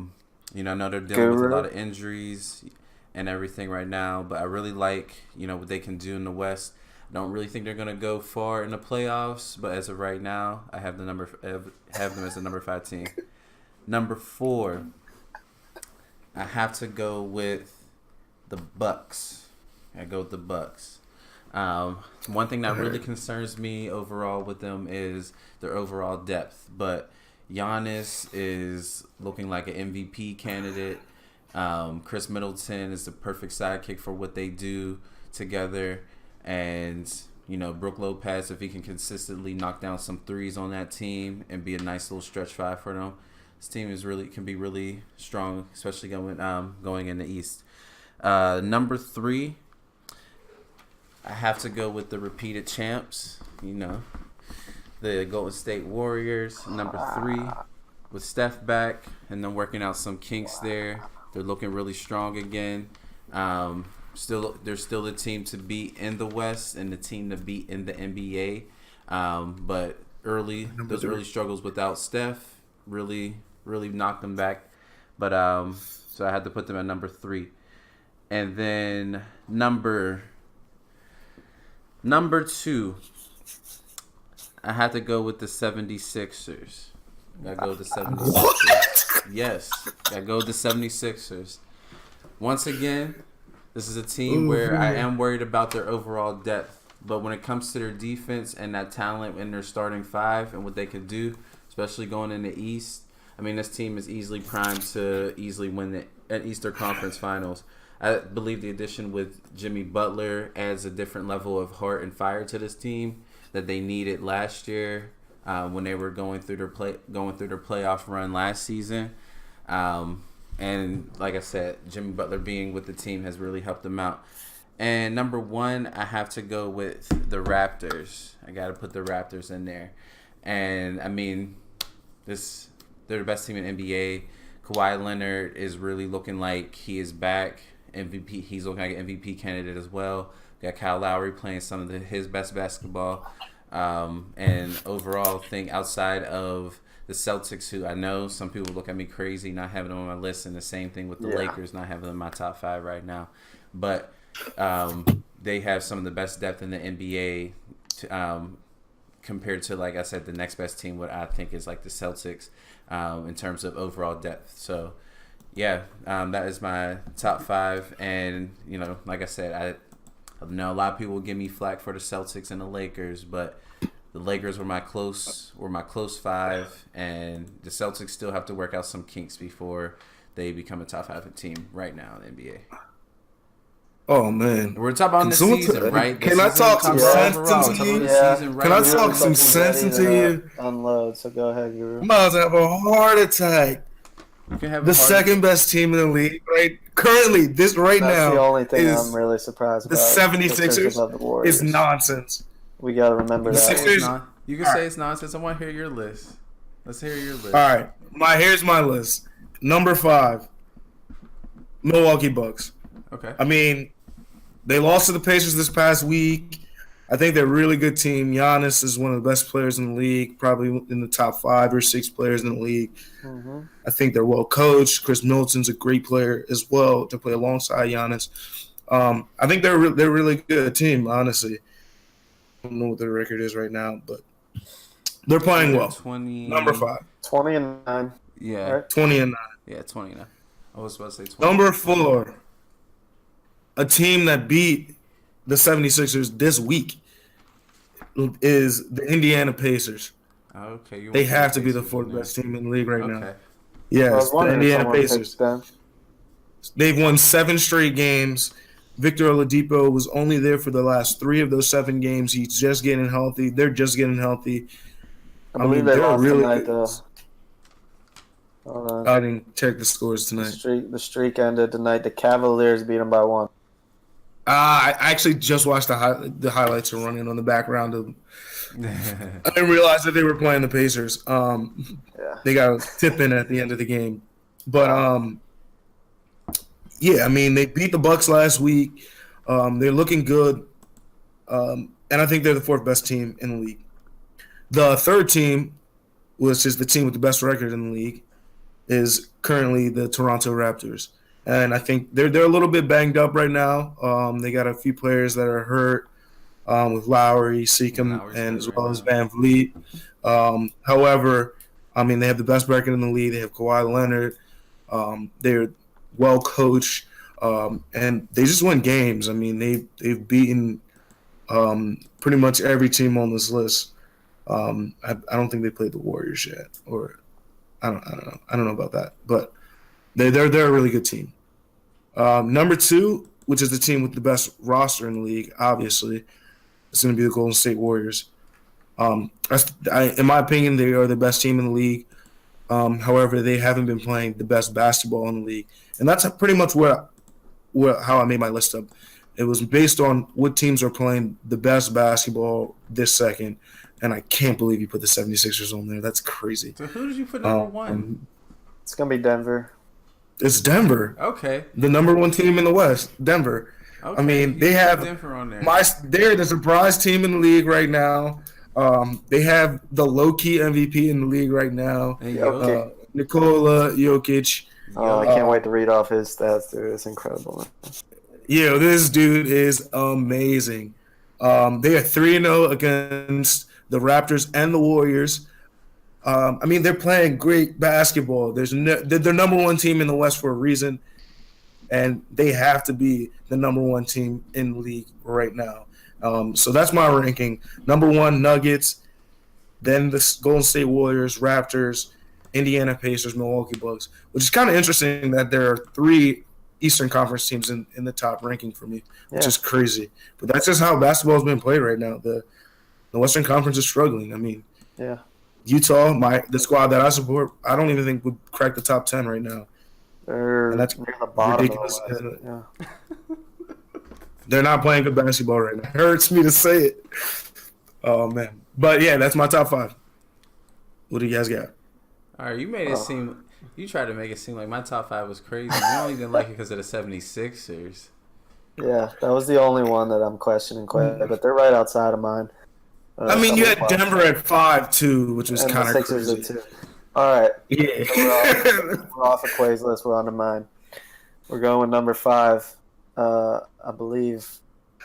know they're dealing with a lot of injuries and everything right now, but I really like, what they can do in the West. I don't really think they're going to go far in the playoffs, but as of right now, I have them as the number 5 team. Number 4, I have to go with the Bucks. One thing that really concerns me overall with them is their overall depth. But Giannis is looking like an MVP candidate. Chris Middleton is the perfect sidekick for what they do together. And, Brook Lopez, if he can consistently knock down some threes on that team and be a nice little stretch 5 for them, this team can be really strong, especially going in the East. Number 3. I have to go with the repeated champs, the Golden State Warriors. Number 3, with Steph back and then working out some kinks there. They're looking really strong again. They're still the team to beat in the West and the team to beat in the NBA. But those early struggles without Steph really knocked them back. But so I had to put them at number 3. And then number 2, I had to go with the 76ers. Gotta go with the 76ers. What? Yes, gotta go with the 76ers. Once again, this is a team where I am worried about their overall depth. But when it comes to their defense and that talent in their starting 5 and what they can do, especially going in the East, I mean, this team is easily primed to easily win Eastern Conference Finals. I believe the addition with Jimmy Butler adds a different level of heart and fire to this team that they needed last year when they were going through their playoff run last season. And like I said, Jimmy Butler being with the team has really helped them out. And number one, I have to go with the Raptors. I got to put the Raptors in there. And I mean, they're the best team in NBA. Kawhi Leonard is really looking like he is back. MVP. He's looking like an MVP candidate as well. Got Kyle Lowry playing some of his best basketball. And overall, thing outside of the Celtics, who I know some people look at me crazy not having them on my list, and the same thing with the Lakers not having them in my top 5 right now. But they have some of the best depth in the NBA compared to, like I said, the next best team, what I think is like the Celtics in terms of overall depth. So, yeah, that is my top 5. And, you know, like I said, I know a lot of people will give me flack for the Celtics and the Lakers, but the Lakers were my close 5, and the Celtics still have to work out some kinks before they become a top 5 team right now in the NBA. Oh man, we're talking about the season, right? Can I talk some sense into you? Can I talk some sense into you? Unload. So go ahead, Guru. I'm about to have a heart attack. You can have the second best team in the league, right? Currently, That's now. the only thing I'm really surprised about. The 76ers is nonsense. We got to remember that. Sixers, you can say it's nonsense. I want to hear your list. Let's hear your list. All right. Here's my list. Number 5, Milwaukee Bucks. Okay. I mean, they lost to the Pacers this past week. I think they're a really good team. Giannis is one of the best players in the league, probably in the top 5 or 6 players in the league. Mm-hmm. I think they're well coached. Chris Middleton's a great player as well to play alongside Giannis. I think they're a really good team, honestly. I don't know what their record is right now, but they're playing well. Number 5. 20-9. Yeah. Right? 20-9. Yeah, 29. I was about to say 20. Number 4, a team that beat the 76ers this week is the Indiana Pacers. Okay. They have to be the 4th best team in the league right now. I Yes, was the Indiana Pacers. Them. They've won 7 straight games. Victor Oladipo was only there for the last 3 of those 7 games. He's just getting healthy. They're just getting healthy. I believe they lost really tonight, though. Hold on. I didn't check the scores tonight. The streak ended tonight. The Cavaliers beat them by 1. I actually just watched the highlights are running on the background. I didn't realize that they were playing the Pacers. They got a tip in at the end of the game. But, yeah, I mean, they beat the Bucks last week. They're looking good. And I think they're the 4th best team in the league. The 3rd team, which is the team with the best record in the league, is currently the Toronto Raptors. And I think they're a little bit banged up right now. They got a few players that are hurt with Lowry, Seacom, and as well as Van Vliet. However, I mean, they have the best record in the league. They have Kawhi Leonard. They're well coached, and they just win games. I mean, they've beaten pretty much every team on this list. I don't think they played the Warriors yet, or I don't know. I don't know about that, but they're a really good team. Number 2, which is the team with the best roster in the league, obviously, it's going to be the Golden State Warriors. In my opinion, they are the best team in the league. However, they haven't been playing the best basketball in the league, and that's pretty much how I made my list up. It was based on what teams are playing the best basketball this second, and I can't believe you put the 76ers on there. That's crazy. So who did you put number 1? It's going to be Denver. It's Denver. Okay. The number 1 team in the West, Denver. Okay. I mean, they have Denver on there. They're the surprise team in the league right now. They have the low-key MVP in the league right now, Nikola Jokic. Oh, I can't wait to read off his stats, dude. It's incredible. Yeah, this dude is amazing. They are 3-0 against the Raptors and the Warriors. I mean, they're playing great basketball. They're number 1 team in the West for a reason, and they have to be the number 1 team in the league right now. So that's my ranking. Number 1, Nuggets, then the Golden State Warriors, Raptors, Indiana Pacers, Milwaukee Bucks, which is kind of interesting that there are 3 Eastern Conference teams in the top ranking for me, which is crazy. But that's just how basketball has been played right now. The Western Conference is struggling. I mean, Utah, the squad that I support, I don't even think would crack the top 10 right now. And that's near the bottom ridiculous. of the West. They're not playing good basketball right now. It hurts me to say it. Oh, man. But, yeah, that's my top 5. What do you guys got? All right, you made it seem – you tried to make it seem like my top 5 was crazy. You only didn't like it because of the 76ers. Yeah, that was the only one that I'm questioning quite, but they're right outside of mine. I mean, you had Denver at 5, too, which was kind of crazy. At 2. All right. Yeah. We're off of Quay's list. We're on to mine. We're going with number 5. I believe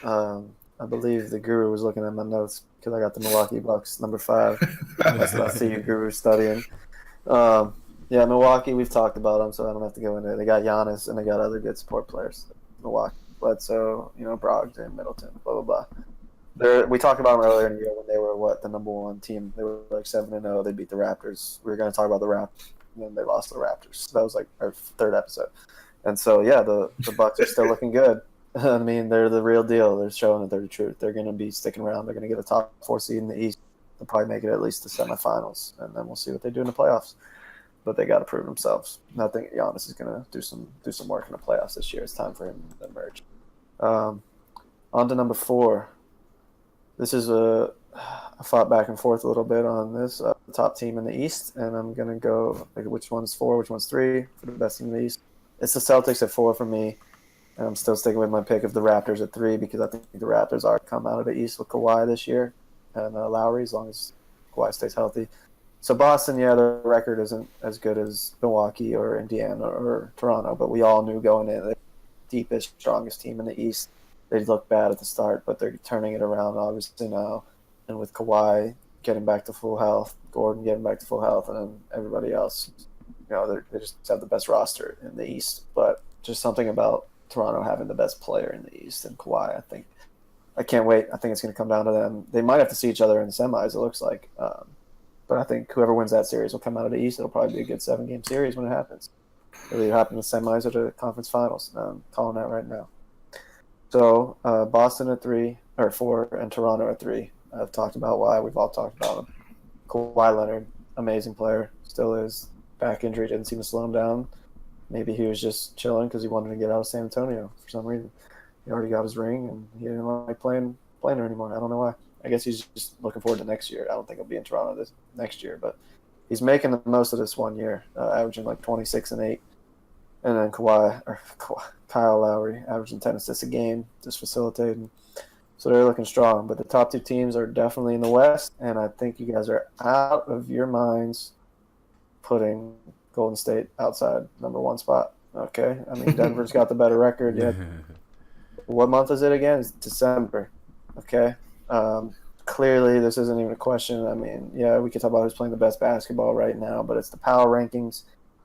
the Guru was looking at my notes because I got the Milwaukee Bucks, number 5. That's what I see you, Guru, studying. Yeah, Milwaukee, we've talked about them, so I don't have to go into it. They got Giannis, and they got other good support players. Milwaukee, Bledsoe, Brogdon, Middleton, blah, blah, blah. We talked about them earlier in the year when they were, the number 1 team. They were like 7-0. They beat the Raptors. We were going to talk about the Raptors, and then they lost to the Raptors. So that was like our 3rd episode. And so, yeah, the Bucks are still looking good. I mean, they're the real deal. They're showing that they're the truth. They're going to be sticking around. They're going to get a top 4 seed in the East. They'll probably make it at least to semifinals, and then we'll see what they do in the playoffs. But they got to prove themselves. And I think Giannis is going to do some work in the playoffs this year. It's time for him to emerge. On to number 4. This is I fought back and forth a little bit on this. The top team in the East, and I'm going to go which one's 4, which one's 3 for the best team in the East. It's the Celtics at 4 for me, and I'm still sticking with my pick of the Raptors at 3 because I think the Raptors are come out of the East with Kawhi this year and Lowry as long as Kawhi stays healthy. So Boston, yeah, the record isn't as good as Milwaukee or Indiana or Toronto, but we all knew going in, the deepest, strongest team in the East. They looked bad at the start, but they're turning it around obviously now. And with Kawhi getting back to full health, Gordon getting back to full health, and then everybody else, they just have the best roster in the East. But just something about Toronto having the best player in the East and Kawhi, I can't wait. I think it's going to come down to them. They might have to see each other in the semis, it looks like. But I think whoever wins that series will come out of the East. It'll probably be a good 7-game series when it happens. It'll either happen in the semis or the conference finals. I'm calling that right now. So Boston at 4, and Toronto at 3. I've talked about why. We've all talked about him. Kawhi Leonard, amazing player, still is. Back injury didn't seem to slow him down. Maybe he was just chilling because he wanted to get out of San Antonio for some reason. He already got his ring, and he didn't like playing there anymore. I don't know why. I guess he's just looking forward to next year. I don't think he'll be in Toronto this next year, but he's making the most of this 1 year, averaging like 26 and 8. And then Kyle Lowry averaging 10 assists a game, just facilitating. So they're looking strong. But the top 2 teams are definitely in the West, and I think you guys are out of your minds putting Golden State outside number 1 spot. Okay? I mean, Denver's got the better record. Yeah. What month is it again? It's December. Okay? Clearly, this isn't even a question. I mean, yeah, we could talk about who's playing the best basketball right now, but it's the power rankings,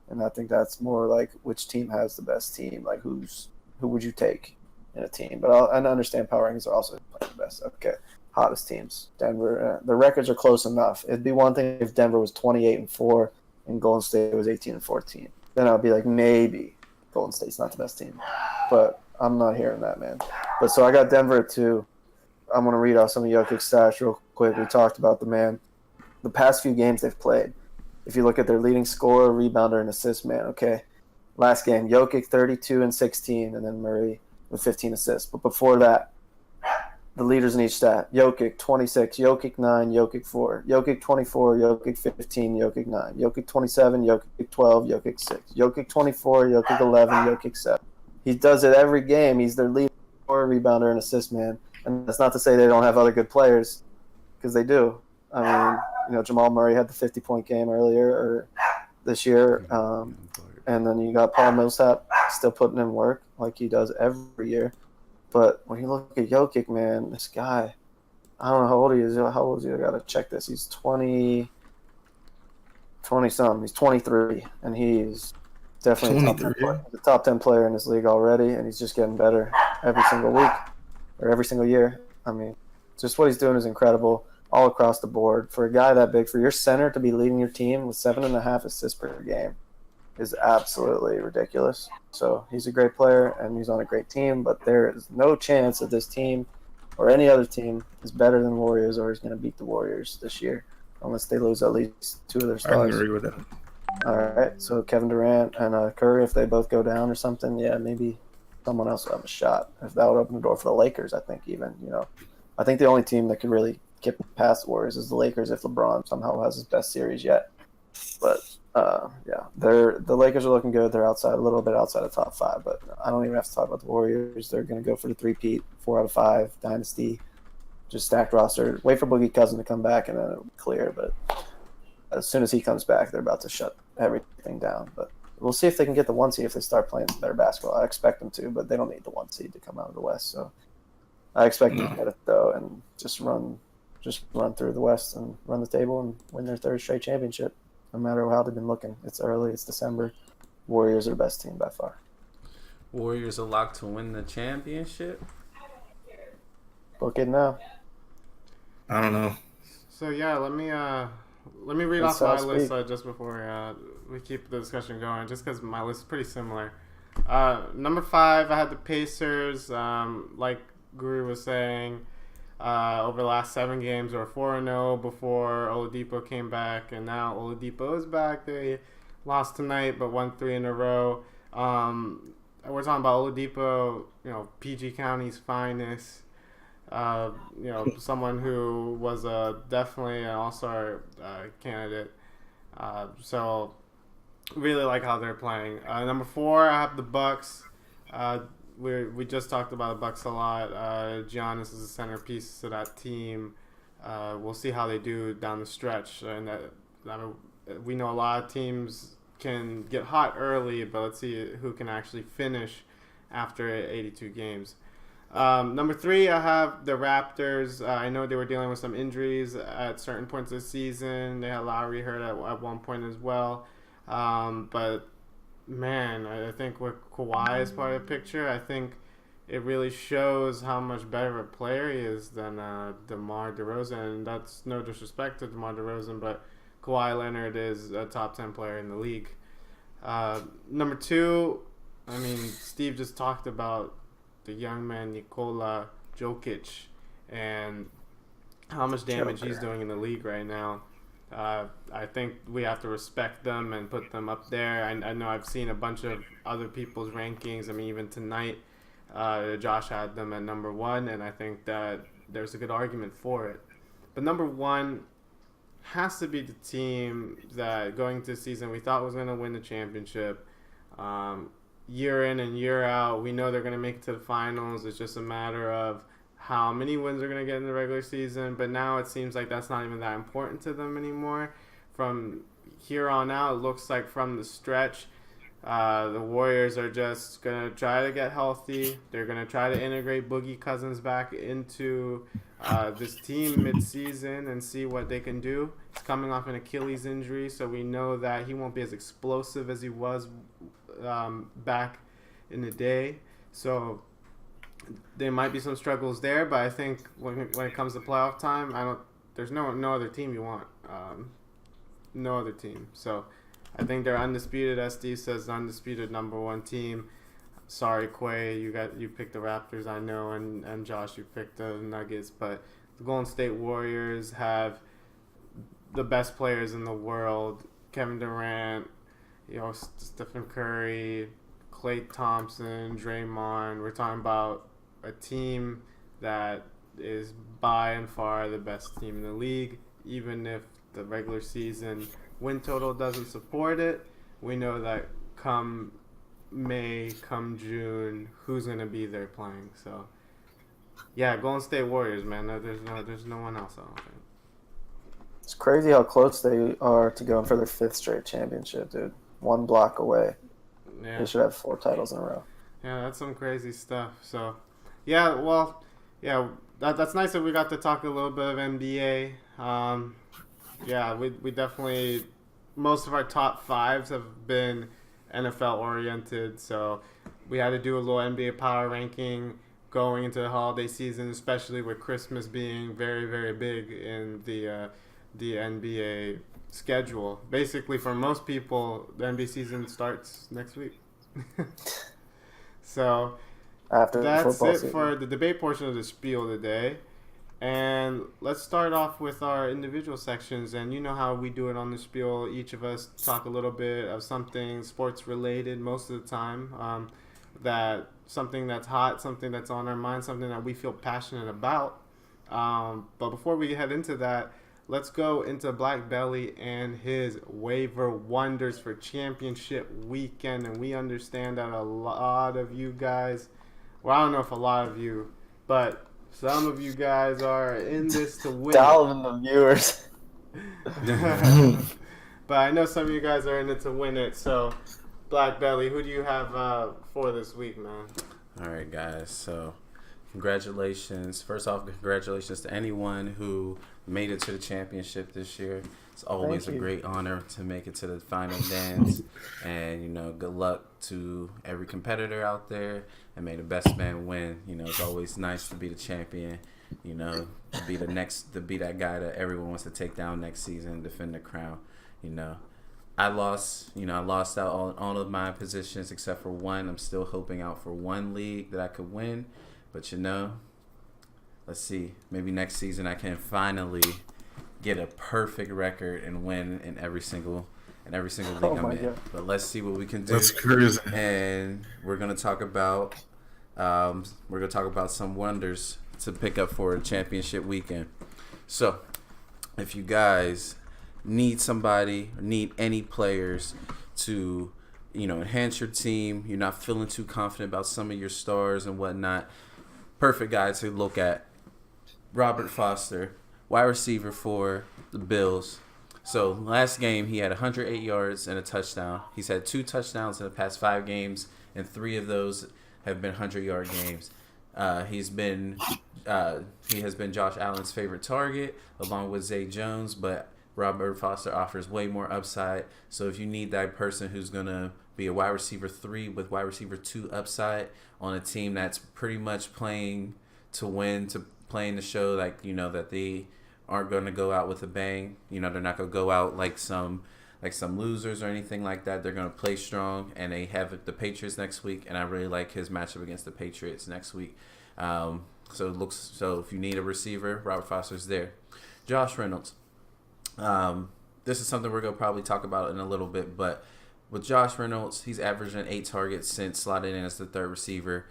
and I think that's more like which team has the best team. Like, who would you take in a team? But I understand power rankings are also playing the best. Okay, hottest teams. Denver. The records are close enough. It'd be one thing if Denver was 28-4 and Golden State was 18-14. Then I'd be like, maybe Golden State's not the best team. But I'm not hearing that, man. But so I got Denver at 2. I'm going to read off some of Jokic's stats real quick. We talked about the man. The past few games they've played, if you look at their leading scorer, rebounder, and assist man, okay? Last game, Jokic 32 and 16, and then Murray with 15 assists. But before that, the leaders in each stat, Jokic 26, Jokic 9, Jokic 4, Jokic 24, Jokic 15, Jokic 9, Jokic 27, Jokic 12, Jokic 6, Jokic 24, Jokic 11, Jokic 7. He does it every game. He's their leading scorer, rebounder, and assist man. And that's not to say they don't have other good players, because they do. I mean, Jamal Murray had the 50-point game earlier or this year. And then you got Paul Millsap still putting in work like he does every year. But when you look at Jokic, man, this guy, I don't know how old he is. How old is he? I got to check this. He's 20-something. He's 23, and he's definitely a top 10 player in this league already, and he's just getting better every single week or every single year. I mean, just what he's doing is incredible. all across the board. For a guy that big, for your center to be leading your team with 7.5 assists per game is absolutely ridiculous. So he's a great player and he's on a great team, but there is no chance that this team or any other team is better than Warriors or is going to beat the Warriors this year unless they lose at least 2 of their I can stars. agree with that. All right, so Kevin Durant and Curry, if they both go down or something, yeah, maybe someone else will have a shot. If that would open the door for the Lakers, I think even, I think the only team that could really get past the Warriors is the Lakers if LeBron somehow has his best series yet. But yeah, the Lakers are looking good. They're a little bit outside of top 5, but I don't even have to talk about the Warriors. They're going to go for the three-peat, 4 out of 5, dynasty, just stacked roster. Wait for Boogie Cousins to come back, and then it'll be clear. But as soon as he comes back, they're about to shut everything down. But we'll see if they can get the 1 seed if they start playing better basketball. I expect them to, but they don't need the 1 seed to come out of the West. So I expect them to get it, though, and just run through the West and run the table and win their 3rd straight championship. No matter how they've been looking. It's early. It's December. Warriors are the best team by far. Warriors are locked to win the championship. Book it now. I don't know. So yeah, let me read off my list just before we keep the discussion going, just because my list is pretty similar. Number 5, I had the Pacers. Like Guru was saying, over the last 7 games, they were 4-0 before Oladipo came back, and now Oladipo is back. They lost tonight, but won 3 in a row. We're talking about Oladipo, PG County's finest. Someone who was definitely an all-star candidate. So really like how they're playing. Number 4, I have the Bucks. We just talked about the Bucks a lot. Giannis is a centerpiece to that team. We'll see how they do down the stretch. And we know a lot of teams can get hot early, but let's see who can actually finish after 82 games. Number 3, I have the Raptors. I know they were dealing with some injuries at certain points of the season. They had Lowry hurt at one point as well. But man, I think with Kawhi as part of the picture, I think it really shows how much better a player he is than DeMar DeRozan. And that's no disrespect to DeMar DeRozan, but Kawhi Leonard is a top 10 player in the league. Number 2, Steve just talked about the young man Nikola Jokic and how much damage he's doing in the league right now. I think we have to respect them and put them up there. I know I've seen a bunch of other people's rankings. Even tonight, Josh had them at number 1, and I think that there's a good argument for it. But number 1 has to be the team that going into the season we thought was going to win the championship. Year in and year out, we know they're going to make it to the finals. It's just a matter of how many wins they're going to get in the regular season. But now it seems like that's not even that important to them anymore. From here on out, it looks like from the stretch, the Warriors are just going to try to get healthy. They're going to try to integrate Boogie Cousins back into this team mid-season and see what they can do. He's coming off an Achilles injury, so we know that he won't be as explosive as he was back in the day. So there might be some struggles there, but I think when it comes to playoff time, there's no other team you want. No other team. So I think they're undisputed, as Steve says, undisputed number 1 team. Sorry, Quay, you picked the Raptors, I know, and Josh, you picked the Nuggets, but the Golden State Warriors have the best players in the world. Kevin Durant, Stephen Curry, Klay Thompson, Draymond. We're talking about a team that is by and far the best team in the league. Even if the regular season win total doesn't support it, we know that come May, come June, who's going to be there playing. So, yeah, Golden State Warriors, man. There's no one else, I don't think. It's crazy how close they are to going for their 5th straight championship, dude. 1 block away. Yeah. They should have 4 titles in a row. Yeah, that's some crazy stuff. So, yeah, well, yeah, that's nice that we got to talk a little bit of NBA. Yeah, we definitely, most of our top 5s have been NFL oriented, so we had to do a little NBA power ranking, going into the holiday season, especially with Christmas being very, very big in the NBA schedule. Basically, for most people, the NBA season starts next week. So After the that's football it season. for the debate portion of the spiel today. And let's start off with our individual sections. And you know how we do it on the spiel. Each of us talk a little bit of something sports related most of the time. That something that's hot, something that's on our mind, something that we feel passionate about. But before we head into that, let's go into Black Belly and his waiver wonders for championship weekend. And we understand that a lot of you guys, well, I don't know if a lot of you, but some of you guys are in this to win. Dalvin, the viewers. But I know some of you guys are in it to win it. So, Black Belly, who do you have for this week, man? All right, guys. So, congratulations. First off, congratulations to anyone who made it to the championship this year. It's always Thank a you. great honor to make it to the final dance. And, you know, good luck to every competitor out there. And may the best man win. You know, it's always nice to be the champion. You know, to be that guy that everyone wants to take down next season and defend the crown. You know, I lost out on all of my positions except for one. I'm still hoping out for one league that I could win. But, you know, let's see. Maybe next season I can finally get a perfect record and win in every single league Oh I'm my in. God. But let's see what we can do. That's crazy. And we're gonna talk about some wonders to pick up for a championship weekend. So, if you guys need any players to, you know, enhance your team, you're not feeling too confident about some of your stars and whatnot, perfect guy to look at. Robert Foster, wide receiver for the Bills. So last game he had 108 yards and a touchdown. He's had 2 touchdowns in the past 5 games, and 3 of those have been 100-yard games. He has been Josh Allen's favorite target, along with Zay Jones, but Robert Foster offers way more upside. So if you need that person who's gonna be a wide receiver 3 with wide receiver 2 upside on a team that's pretty much playing to win, to playing to show, like, you know, that they aren't going to go out with a bang. You know, they're not going to go out like some losers or anything like that. They're going to play strong, and they have the Patriots next week, and I really like his matchup against the Patriots next week. So if you need a receiver, Robert Foster's there. Josh Reynolds. This is something we're going to probably talk about in a little bit, but with Josh Reynolds, he's averaging 8 targets since slotted in as the third receiver.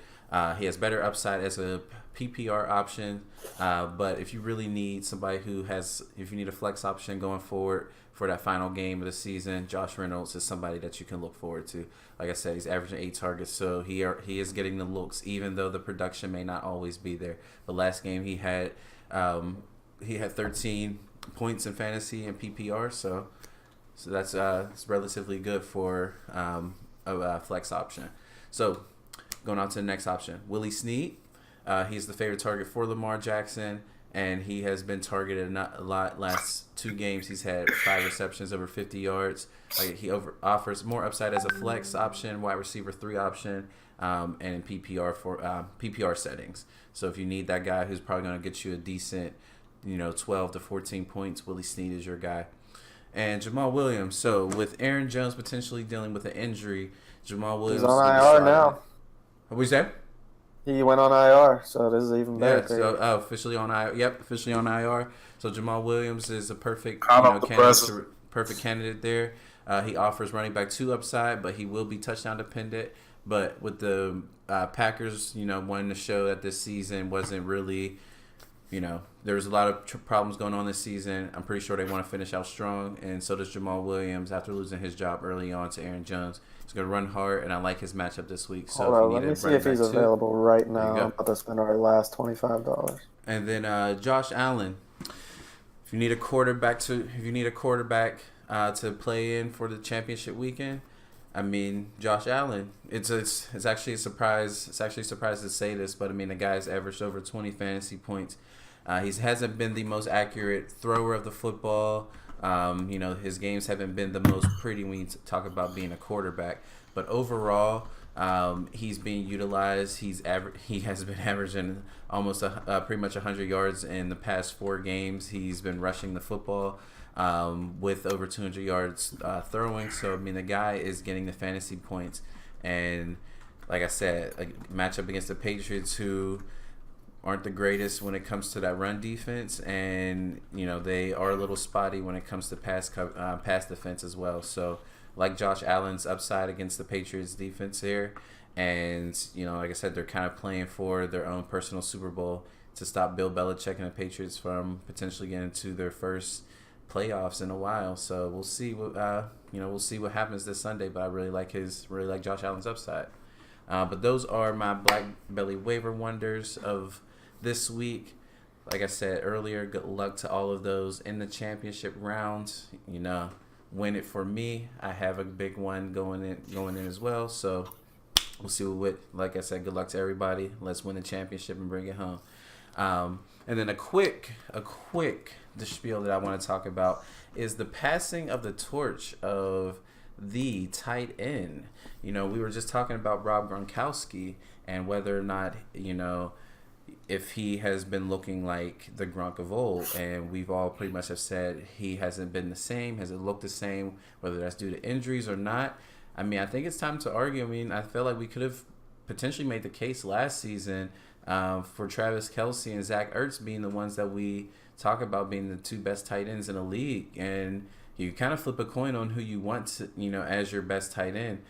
He has better upside as a PPR option, but if you really need somebody if you need a flex option going forward for that final game of the season, Josh Reynolds is somebody that you can look forward to. Like I said, he's averaging 8 targets, so he is getting the looks, even though the production may not always be there. The last game he had 13 points in fantasy and PPR, so that's it's relatively good for a flex option. So going on to the next option, Willie Snead. He's the favorite target for Lamar Jackson, and he has been targeted a lot last 2 games. He's had 5 receptions over 50 yards. He offers more upside as a flex option, wide receiver 3 option, and in PPR for PPR settings. So if you need that guy who's probably going to get you a decent, 12 to 14 points, Willie Snead is your guy. And Jamal Williams. So with Aaron Jones potentially dealing with an injury, Jamal Williams He's on IR now. What was that? He went on IR, so this is even better. Yeah, so officially on IR. Yep, officially on IR. So Jamal Williams is a perfect, perfect candidate there. He offers running back 2 upside, but he will be touchdown dependent. But with the Packers, wanting to show that this season wasn't really, there was a lot of problems going on this season. I'm pretty sure they want to finish out strong, and so does Jamal Williams after losing his job early on to Aaron Jones. He's going to run hard, and I like his matchup this week. So hold on, let me see if he's available right now. I'm about to spend our last $25. And then Josh Allen. If you need a quarterback to play in for the championship weekend, I mean, Josh Allen. It's actually a surprise. It's actually a surprise to say this, but I mean, the guy's averaged over 20 fantasy points. He hasn't been the most accurate thrower of the football. His games haven't been the most pretty when you talk about being a quarterback. But overall, He's being utilized. He has been averaging almost pretty much 100 yards in the past 4 games. He's been rushing the football with over 200 yards throwing. So, I mean, the guy is getting the fantasy points. And like I said, a matchup against the Patriots, who aren't the greatest when it comes to that run defense, and they are a little spotty when it comes to pass defense as well. So, like Josh Allen's upside against the Patriots defense here, and like I said, they're kind of playing for their own personal Super Bowl to stop Bill Belichick and the Patriots from potentially getting to their first playoffs in a while. So we'll see what happens this Sunday. But I really like Josh Allen's upside. But those are my Black Belly waiver wonders of this week. Like I said earlier, good luck to all of those in the championship rounds. Win it for me. I have a big one going in as well. So we'll see like I said, good luck to everybody. Let's win the championship and bring it home. And then a quick the spiel that I want to talk about is the passing of the torch of the tight end. We were just talking about Rob Gronkowski and whether or not, if he has been looking like the Gronk of old, and we've all pretty much have said he hasn't been the same, hasn't looked the same, whether that's due to injuries or not. I mean, I think it's time to argue. I mean, I feel like we could have potentially made the case last season for Travis Kelce and Zach Ertz being the ones that we talk about being the 2 best tight ends in the league, and you kind of flip a coin on who you want to, as your best tight end.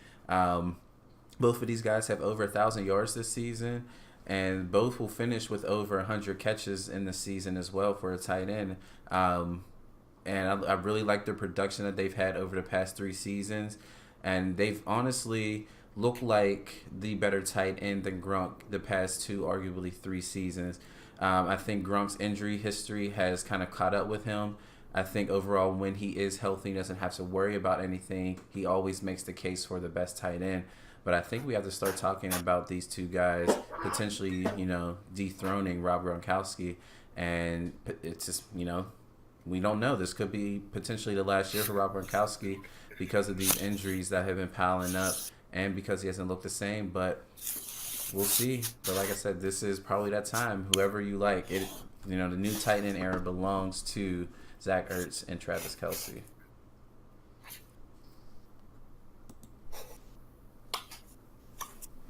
Both of these guys have over 1,000 yards this season, and both will finish with over 100 catches in the season as well for a tight end. And I really like their production that they've had over the past 3 seasons, and they've honestly looked like the better tight end than Gronk the past 2, arguably 3 seasons. I think Gronk's injury history has kind of caught up with him. I think overall, when he is healthy, he doesn't have to worry about anything. He always makes the case for the best tight end. But I think we have to start talking about these 2 guys potentially, dethroning Rob Gronkowski. And it's just, we don't know. This could be potentially the last year for Rob Gronkowski because of these injuries that have been piling up and because he hasn't looked the same. But we'll see. But like I said, this is probably that time. Whoever you like, the new tight end era belongs to Zach Ertz and Travis Kelce.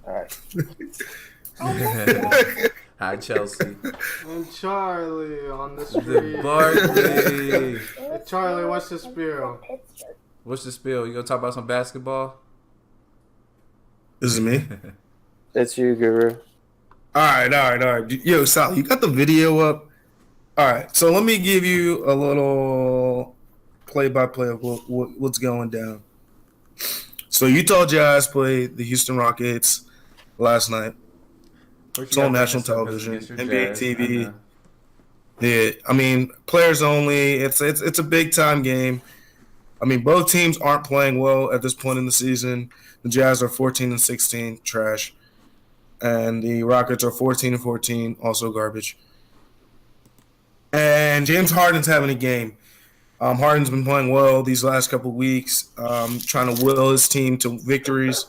All right. Hi, Chelsea. And Charlie on the The street. Barkley. Hey, Charlie, what's the spiel? What's the spiel? You gonna talk about some basketball? This is me. It's you, Guru. All right. Yo, Sal, you got the video up? All right. So let me give you a little play-by-play of what's going down. So Utah Jazz played the Houston Rockets last night. It's on national television, NBA TV. Yeah, I mean, players only. It's a big time game. I mean, both teams aren't playing well at this point in the season. The Jazz are 14-16, trash, and the Rockets are 14-14, also garbage. And James Harden's having a game. Harden's been playing well these last couple of weeks, trying to will his team to victories,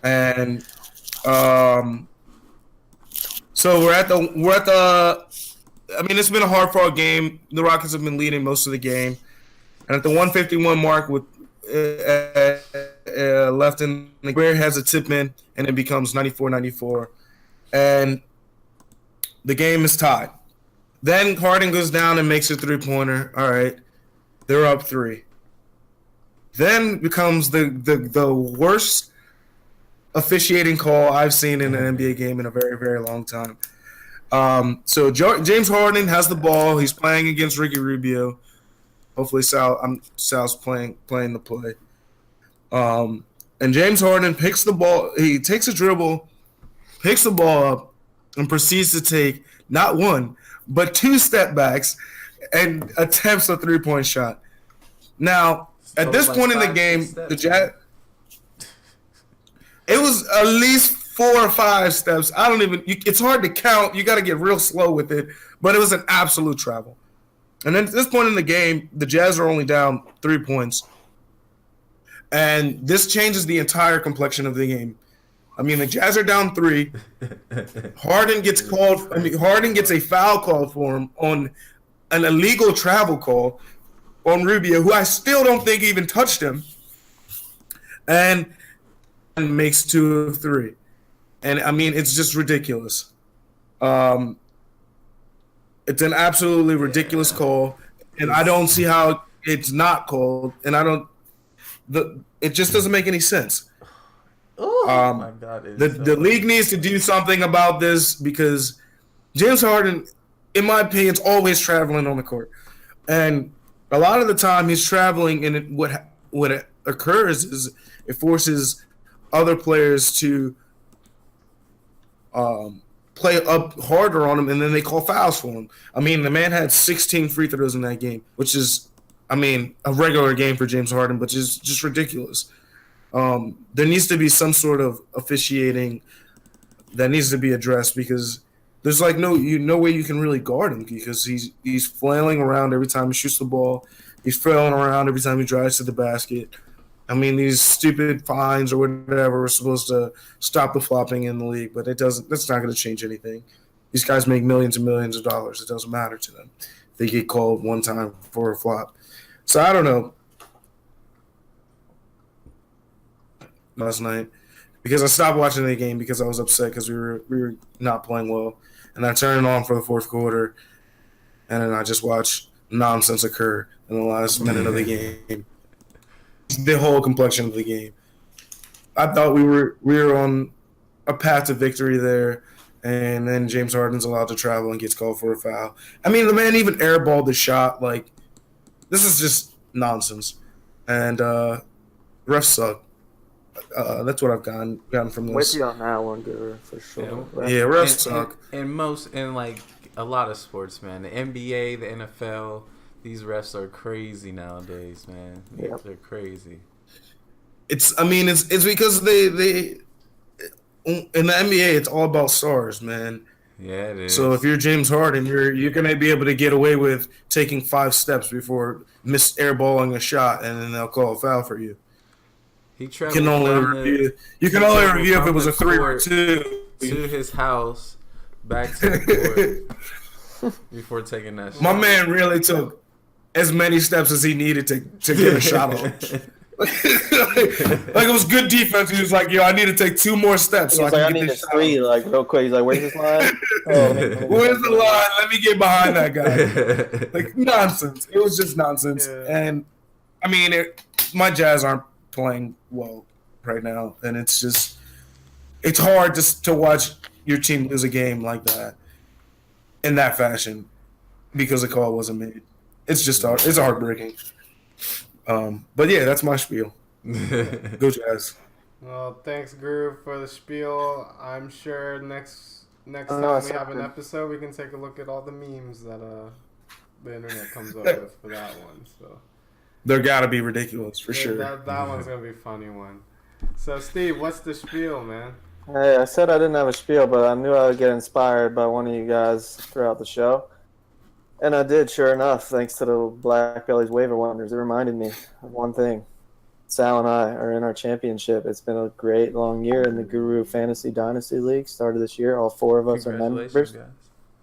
and so we're at the. I mean, it's been a hard-fought game. The Rockets have been leading most of the game, and at the 151 mark with left in the Greer has a tip in, and it becomes 94-94, and the game is tied. Then Harden goes down and makes a 3-pointer. All right, they're up 3. Then becomes the worst officiating call I've seen in an NBA game in a very, very long time. So James Harden has the ball. He's playing against Ricky Rubio. Hopefully Sal's playing the play. And James Harden picks the ball. He takes a dribble, picks the ball up, and proceeds to take not 1, but 2 step backs and attempts a 3-point shot. Now, at this point in the game, the Jazz, it was at least 4 or 5 steps. It's hard to count. You got to get real slow with it, but it was an absolute travel. And then at this point in the game, the Jazz are only down 3 points. And this changes the entire complexion of the game. I mean, the Jazz are down 3. Harden gets called. I mean, Harden gets a foul call for him on an illegal travel call on Rubio, who I still don't think even touched him, and makes 2 of 3. And I mean, it's just ridiculous. It's an absolutely ridiculous call, and I don't see how it's not called. And it just doesn't make any sense. Oh my God! The league needs to do something about this because James Harden, in my opinion, is always traveling on the court, and a lot of the time he's traveling, and what occurs is it forces other players to play up harder on him, and then they call fouls for him. I mean, the man had 16 free throws in that game, which is, I mean, a regular game for James Harden, but just ridiculous. There needs to be some sort of officiating that needs to be addressed because there's like no way you can really guard him because he's flailing around every time he shoots the ball. He's flailing around every time he drives to the basket. I mean, these stupid fines or whatever are supposed to stop the flopping in the league, but it doesn't. That's not going to change anything. These guys make millions and millions of dollars. It doesn't matter to them. They get called one time for a flop. So I don't know. Last night, because I stopped watching the game because I was upset because we were not playing well, and I turned it on for the fourth quarter, and then I just watched nonsense occur in the last minute of the game. The whole complexion of the game. I thought we were on a path to victory there, and then James Harden's allowed to travel and gets called for a foul. I mean, the man even airballed the shot. Like, this is just nonsense. And refs suck. That's what I've gotten from this. With you on that one, Guru, for sure. Yeah, refs suck. In like a lot of sports, man. The NBA, the NFL, these refs are crazy nowadays, man. Yep. They're crazy. It's because they in the NBA it's all about stars, man. Yeah, it is. So if you're James Harden, you're gonna be able to get away with taking 5 steps before airballing a shot, and then they'll call a foul for you. You can only review if it was a 3 or 2 to his house, back to the court before taking that shot. My man really took as many steps as he needed to get a shot on. Like it was good defense. He was like, "Yo, I need to take 2 more steps." So I need a 3, like real quick. He's like, "Where's this line? Where's the line? Let me get behind that guy." Like nonsense. It was just nonsense. Yeah. And I mean, my Jazz aren't playing well right now, and it's hard to watch your team lose a game like that in that fashion because the call wasn't made. It's just it's heartbreaking. But yeah, that's my spiel. Go Jazz. Well, thanks, Guru, for the spiel. I'm sure next time we have an episode, we can take a look at all the memes that the internet comes up with for that one. So they're gotta be ridiculous for sure. That one's gonna be a funny one. So Steve, what's the spiel, man? Hey, I said I didn't have a spiel, but I knew I would get inspired by one of you guys throughout the show. And I did, sure enough, thanks to the Black Bellies waiver wonders. It reminded me of one thing. Sal and I are in our championship. It's been a great long year in the Guru Fantasy Dynasty League. Started this year. All 4 of us are members. Guys.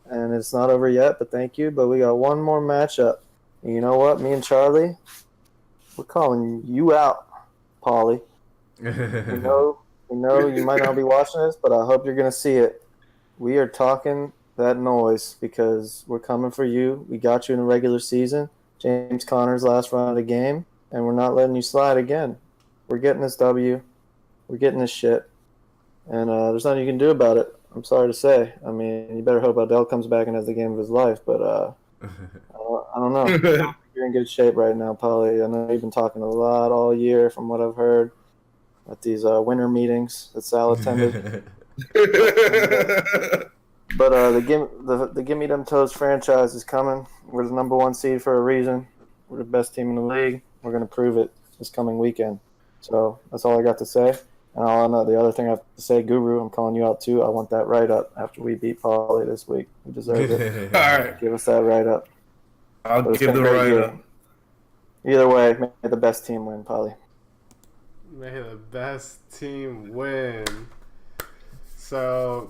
And it's not over yet, but thank you. But we got one more matchup. And you know what? Me and Charlie, we're calling you out, Paulie. We know you might not be watching this, but I hope you're going to see it. We are talking that noise because we're coming for you. We got you in the regular season. James Conner's last run of the game, and we're not letting you slide again. We're getting this W. We're getting this shit. And there's nothing you can do about it. I'm sorry to say. I mean, you better hope Odell comes back and has the game of his life, but I don't know. You're in good shape right now, Paulie. I know you've been talking a lot all year from what I've heard at these winter meetings that Sal attended. But the Gimme Them Toes franchise is coming. We're the number 1 seed for a reason. We're the best team in the league. We're going to prove it this coming weekend. So that's all I got to say. And the other thing I have to say, Guru, I'm calling you out too. I want that write-up after we beat Paulie this week. We deserve it. All right. Give us that write-up. I'll give the write-up. Either way, may the best team win, Paulie. May the best team win. So,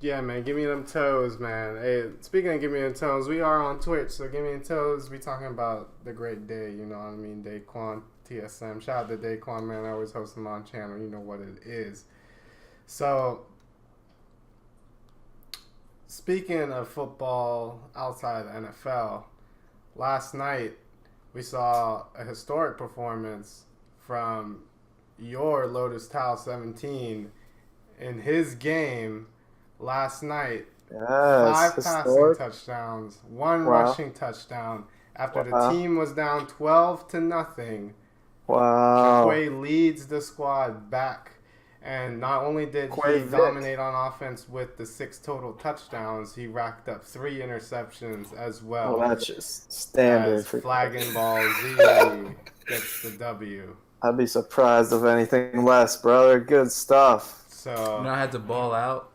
yeah, man, give me them toes, man. Hey, speaking of give me them toes, we are on Twitch, so give me them toes. We talking about the great day, you know what I mean? Daquan, TSM. Shout out to Daquan, man. I always host him on channel. You know what it is. So, speaking of football outside of the NFL, last night we saw a historic performance from your Lotus Tau 17 in his game last night. Yes, 5 historic. passing touchdowns, 1 Wow. rushing touchdown. After the Wow. team was down 12-0, Wow. Quay leads the squad back. And not only did Quay he Vic. dominate on offense with the 6 total touchdowns, he racked up 3 interceptions as well. Well, that's just standard As for Flagging Ball Z gets the W. I'd be surprised of anything less, brother. Good stuff. So, I had to ball out.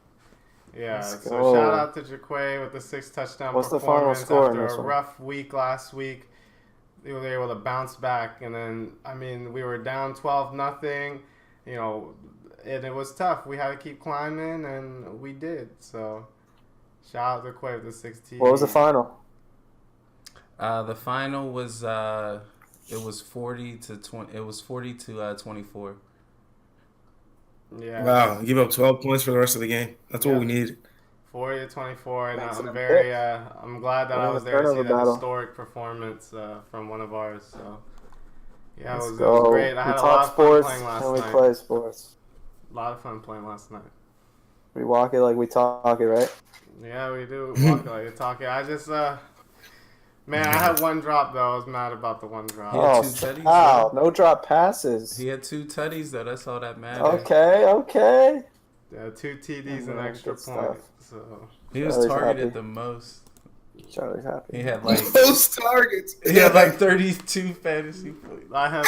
yeah, Let's so go. shout out to Jaquay with the 6 touchdown What's the final performance score in after this a one? rough week last week. They were able to bounce back, and then we were down 12-0, you know, and it was tough. We had to keep climbing, and we did. So shout out to Quay with the 6 What was the final? The final was it was 40-20. It was 40-24. Yeah. Wow, give up 12 points for the rest of the game. That's what we needed. 40-24, and That's I'm an very, epic. I'm glad that I Winning was the there to see turnover that battle. historic performance from one of ours. So, yeah, Let's it was go. great. I had we a lot talk of fun sports playing last and we night. play sports. A lot of fun playing last night. We walk it like we talk it, right? Yeah, we do. Walk like you're talking. I just, man, I had 1 drop though. I was mad about the 1 drop. He had Oh, 2 tutties, wow. No drop passes. He had 2 tutties though. That's all that mattered. Okay. Yeah, 2 TDs and Yeah, extra good point. stuff. So He was Charlie's targeted happy. the most. Charlie's happy. He had like Those targets. he had like 32 fantasy points. I had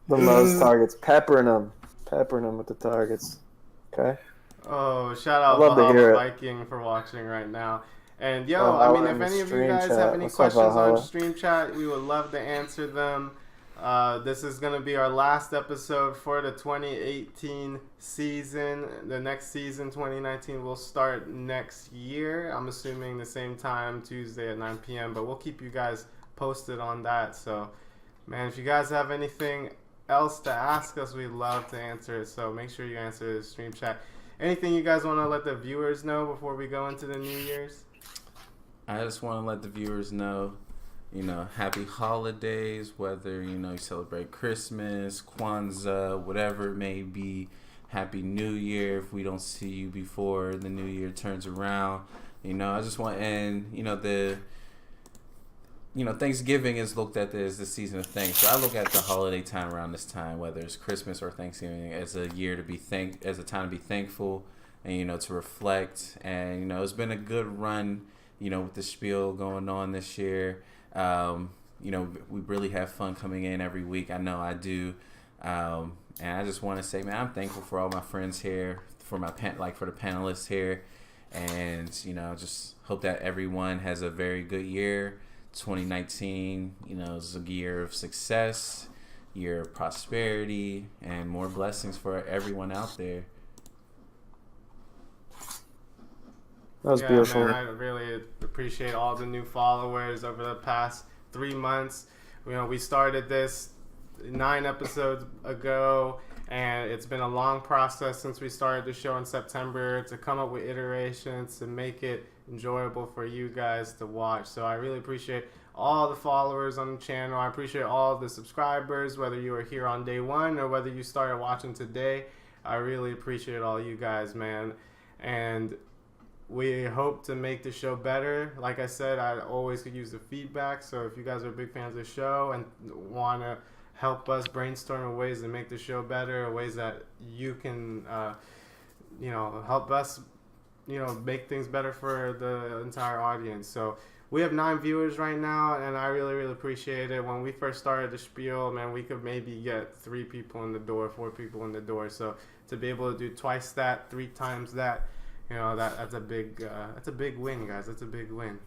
The most targets. Peppering them with the targets. Okay. Oh, shout out I'd love to Valhalla hear it. Viking for watching right now. And yo, Valhalla I mean, in if the any of you stream guys chat. have any What's up, questions on Valhalla? stream chat, we would love to answer them. This is going to be our last episode for the 2018 season. The next season, 2019, will start next year. I'm assuming the same time, Tuesday at 9 p.m. But we'll keep you guys posted on that. So, man, if you guys have anything else to ask us, we'd love to answer it. So make sure you answer the stream chat. Anything you guys want to let the viewers know before we go into the New Year's? I just want to let the viewers know, you know, happy holidays, whether, you know, you celebrate Christmas, Kwanzaa, whatever it may be. Happy New Year if we don't see you before the New Year turns around. You know, I just want, and, you know, Thanksgiving is looked at as the season of thanks. So I look at the holiday time around this time, whether it's Christmas or Thanksgiving, as a year to be as a time to be thankful and, you know, to reflect. And, you know, it's been a good run, you know, with the Spiel going on this year. You know, we really have fun coming in every week. I know I do. And I just want to say, man, I'm thankful for all my friends here, for my for the panelists here. And, you know, just hope that everyone has a very good year. 2019, you know, is a year of success, year of prosperity, and more blessings for everyone out there. That was beautiful. Man, I really appreciate all the new followers over the past 3 months. You know, we started this 9 episodes ago, and it's been a long process since we started the show in September to come up with iterations to make it enjoyable for you guys to watch. So I really appreciate all the followers on the channel. I appreciate all the subscribers, whether you were here on day 1 or whether you started watching today. I really appreciate all you guys, man. And we hope to make the show better. Like I said, I always could use the feedback. So if you guys are big fans of the show and want to help us brainstorm ways to make the show better, ways that you can, you know, help us, you know, make things better for the entire audience. So we have 9 viewers right now, and I really, really appreciate it. When we first started the Spiel, man, we could maybe get 3 people in the door, 4 people in the door. So to be able to do twice that, 3 times that, you know, that's a big win, guys. That's a big win.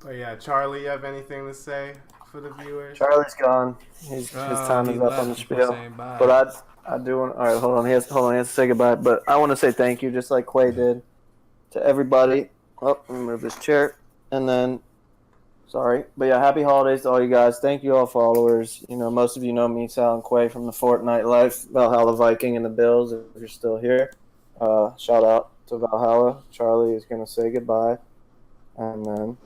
But yeah, Charlie, you have anything to say for the viewers. Charlie's gone. His time he is up left on the before spiel. saying bye. But I do want. All right, hold on. He has to say goodbye. But I want to say thank you, just like Quay did, to everybody. Oh, let me move this chair. And then, sorry. But yeah, happy holidays to all you guys. Thank you, all followers. You know, most of you know me, Sal and Quay, from the Fortnite life, Valhalla Viking and the Bills, if you're still here. Shout out to Valhalla. Charlie is going to say goodbye. And then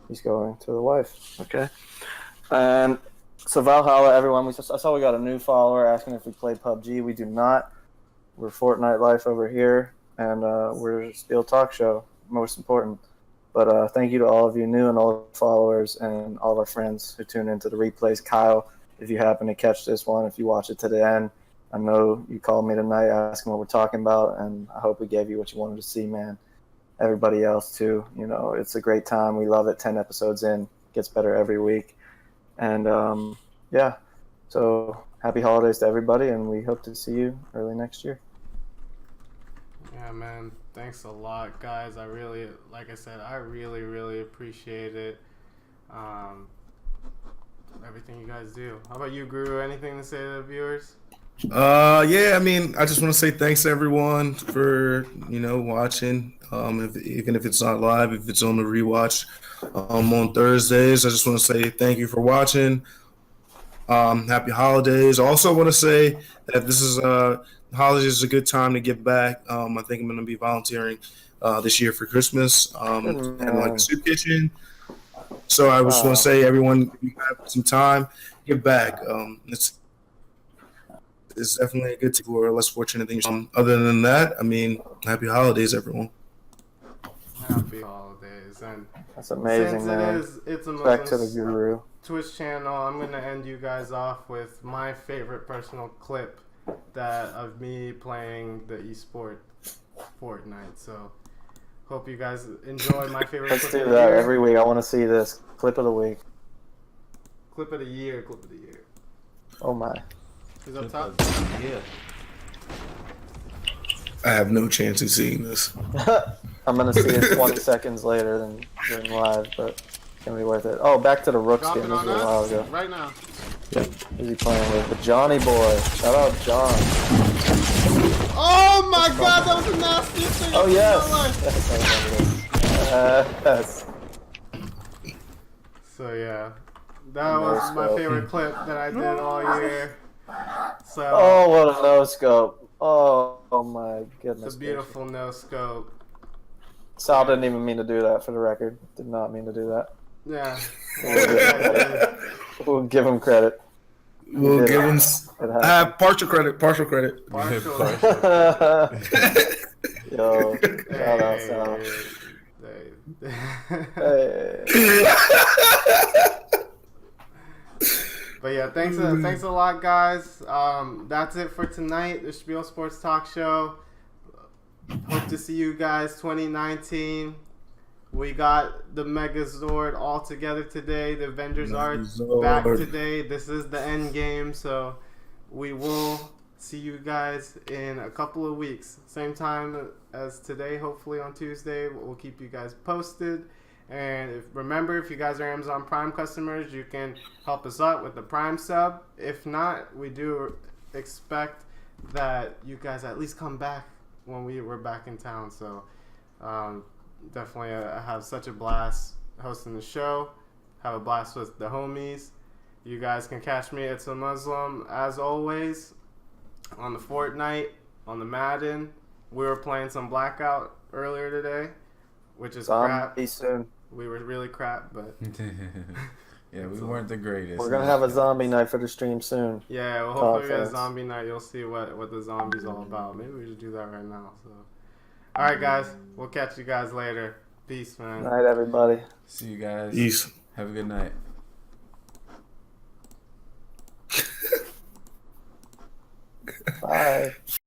he's going to the wife. Okay. And so Valhalla, everyone, I saw we got a new follower asking if we play PUBG. We do not. We're Fortnite life over here, and we're a Spiel talk show, most important. But thank you to all of you new and old followers and all of our friends who tune into the replays. Kyle, if you happen to catch this one, if you watch it to the end, I know you called me tonight asking what we're talking about, and I hope we gave you what you wanted to see, man. Everybody else, too. You know, it's a great time. We love it. 10 episodes in. Gets better every week. And, yeah. So, happy holidays to everybody, and we hope to see you early next year. Yeah, man. Thanks a lot, guys. I really, like I said, I really appreciate it. Everything you guys do. How about you, Guru? Anything to say to the viewers? Yeah, I mean, I just want to say thanks to everyone for, watching. Even if it's not live, if it's on the rewatch on Thursdays, I just want to say thank you for watching. Happy holidays. I also want to say that this is holidays is a good time to give back. I think I'm going to be volunteering this year for Christmas and like a soup kitchen. So I just want to say, everyone, if you have some time, give back. It's definitely a good thing for less fortunate things. Other than that, I mean, happy holidays, everyone. Happy holidays. And that's amazing, since man. It's a back to the Guru Twitch channel, I'm going to end you guys off with my favorite personal clip of me playing the esport Fortnite. So, hope you guys enjoy my favorite Let's clip do of the that year. every week. I want to see this. Clip of the week. Clip of the year. Oh, my. Who's up top? Yeah. I have no chance of seeing this. I'm going to see it 20 seconds later than live, but it's going to be worth it. Oh, back to the Rook Drop skin. it This on was a while us ago. right now. Who's he playing with? The Johnny boy. Shout out, John. Oh my god, that was the nastiest thing Oh, I've yes. seen in my life. Yes. So, yeah. That was my favorite clip that I did all year. So, Oh, what a no-scope. Oh my goodness. it's a beautiful no-scope. Sal didn't even mean to do that, for the record. Did not mean to do that. Yeah. We'll give him credit. We'll give him partial credit. Partial. Yo, shout out, Sal. Hey. But yeah, thanks a lot, guys. That's it for tonight, the Spiel Sports Talk Show. Hope to see you guys 2019. We got the Megazord all together today. The Avengers are back today. This is the end game, so we will see you guys in a couple of weeks. Same time as today, hopefully on Tuesday. We'll keep you guys posted. And remember, if you guys are Amazon Prime customers, you can help us out with the Prime sub. If not, we do expect that you guys at least come back when we're back in town. So definitely have such a blast hosting the show. Have a blast with the homies. You guys can catch me at It's a Muslim, as always, on the Fortnite, on the Madden. We were playing some Blackout earlier today, which is crap. Soon. We were really crap, but yeah, we weren't the greatest. We're gonna have a zombie night for the stream soon. Yeah, well, hopefully we get a zombie night. You'll see what the zombie's all about. Maybe we should do that right now. So, all right, guys, we'll catch you guys later. Peace, man. Night, everybody. See you guys. Peace. Have a good night. Bye.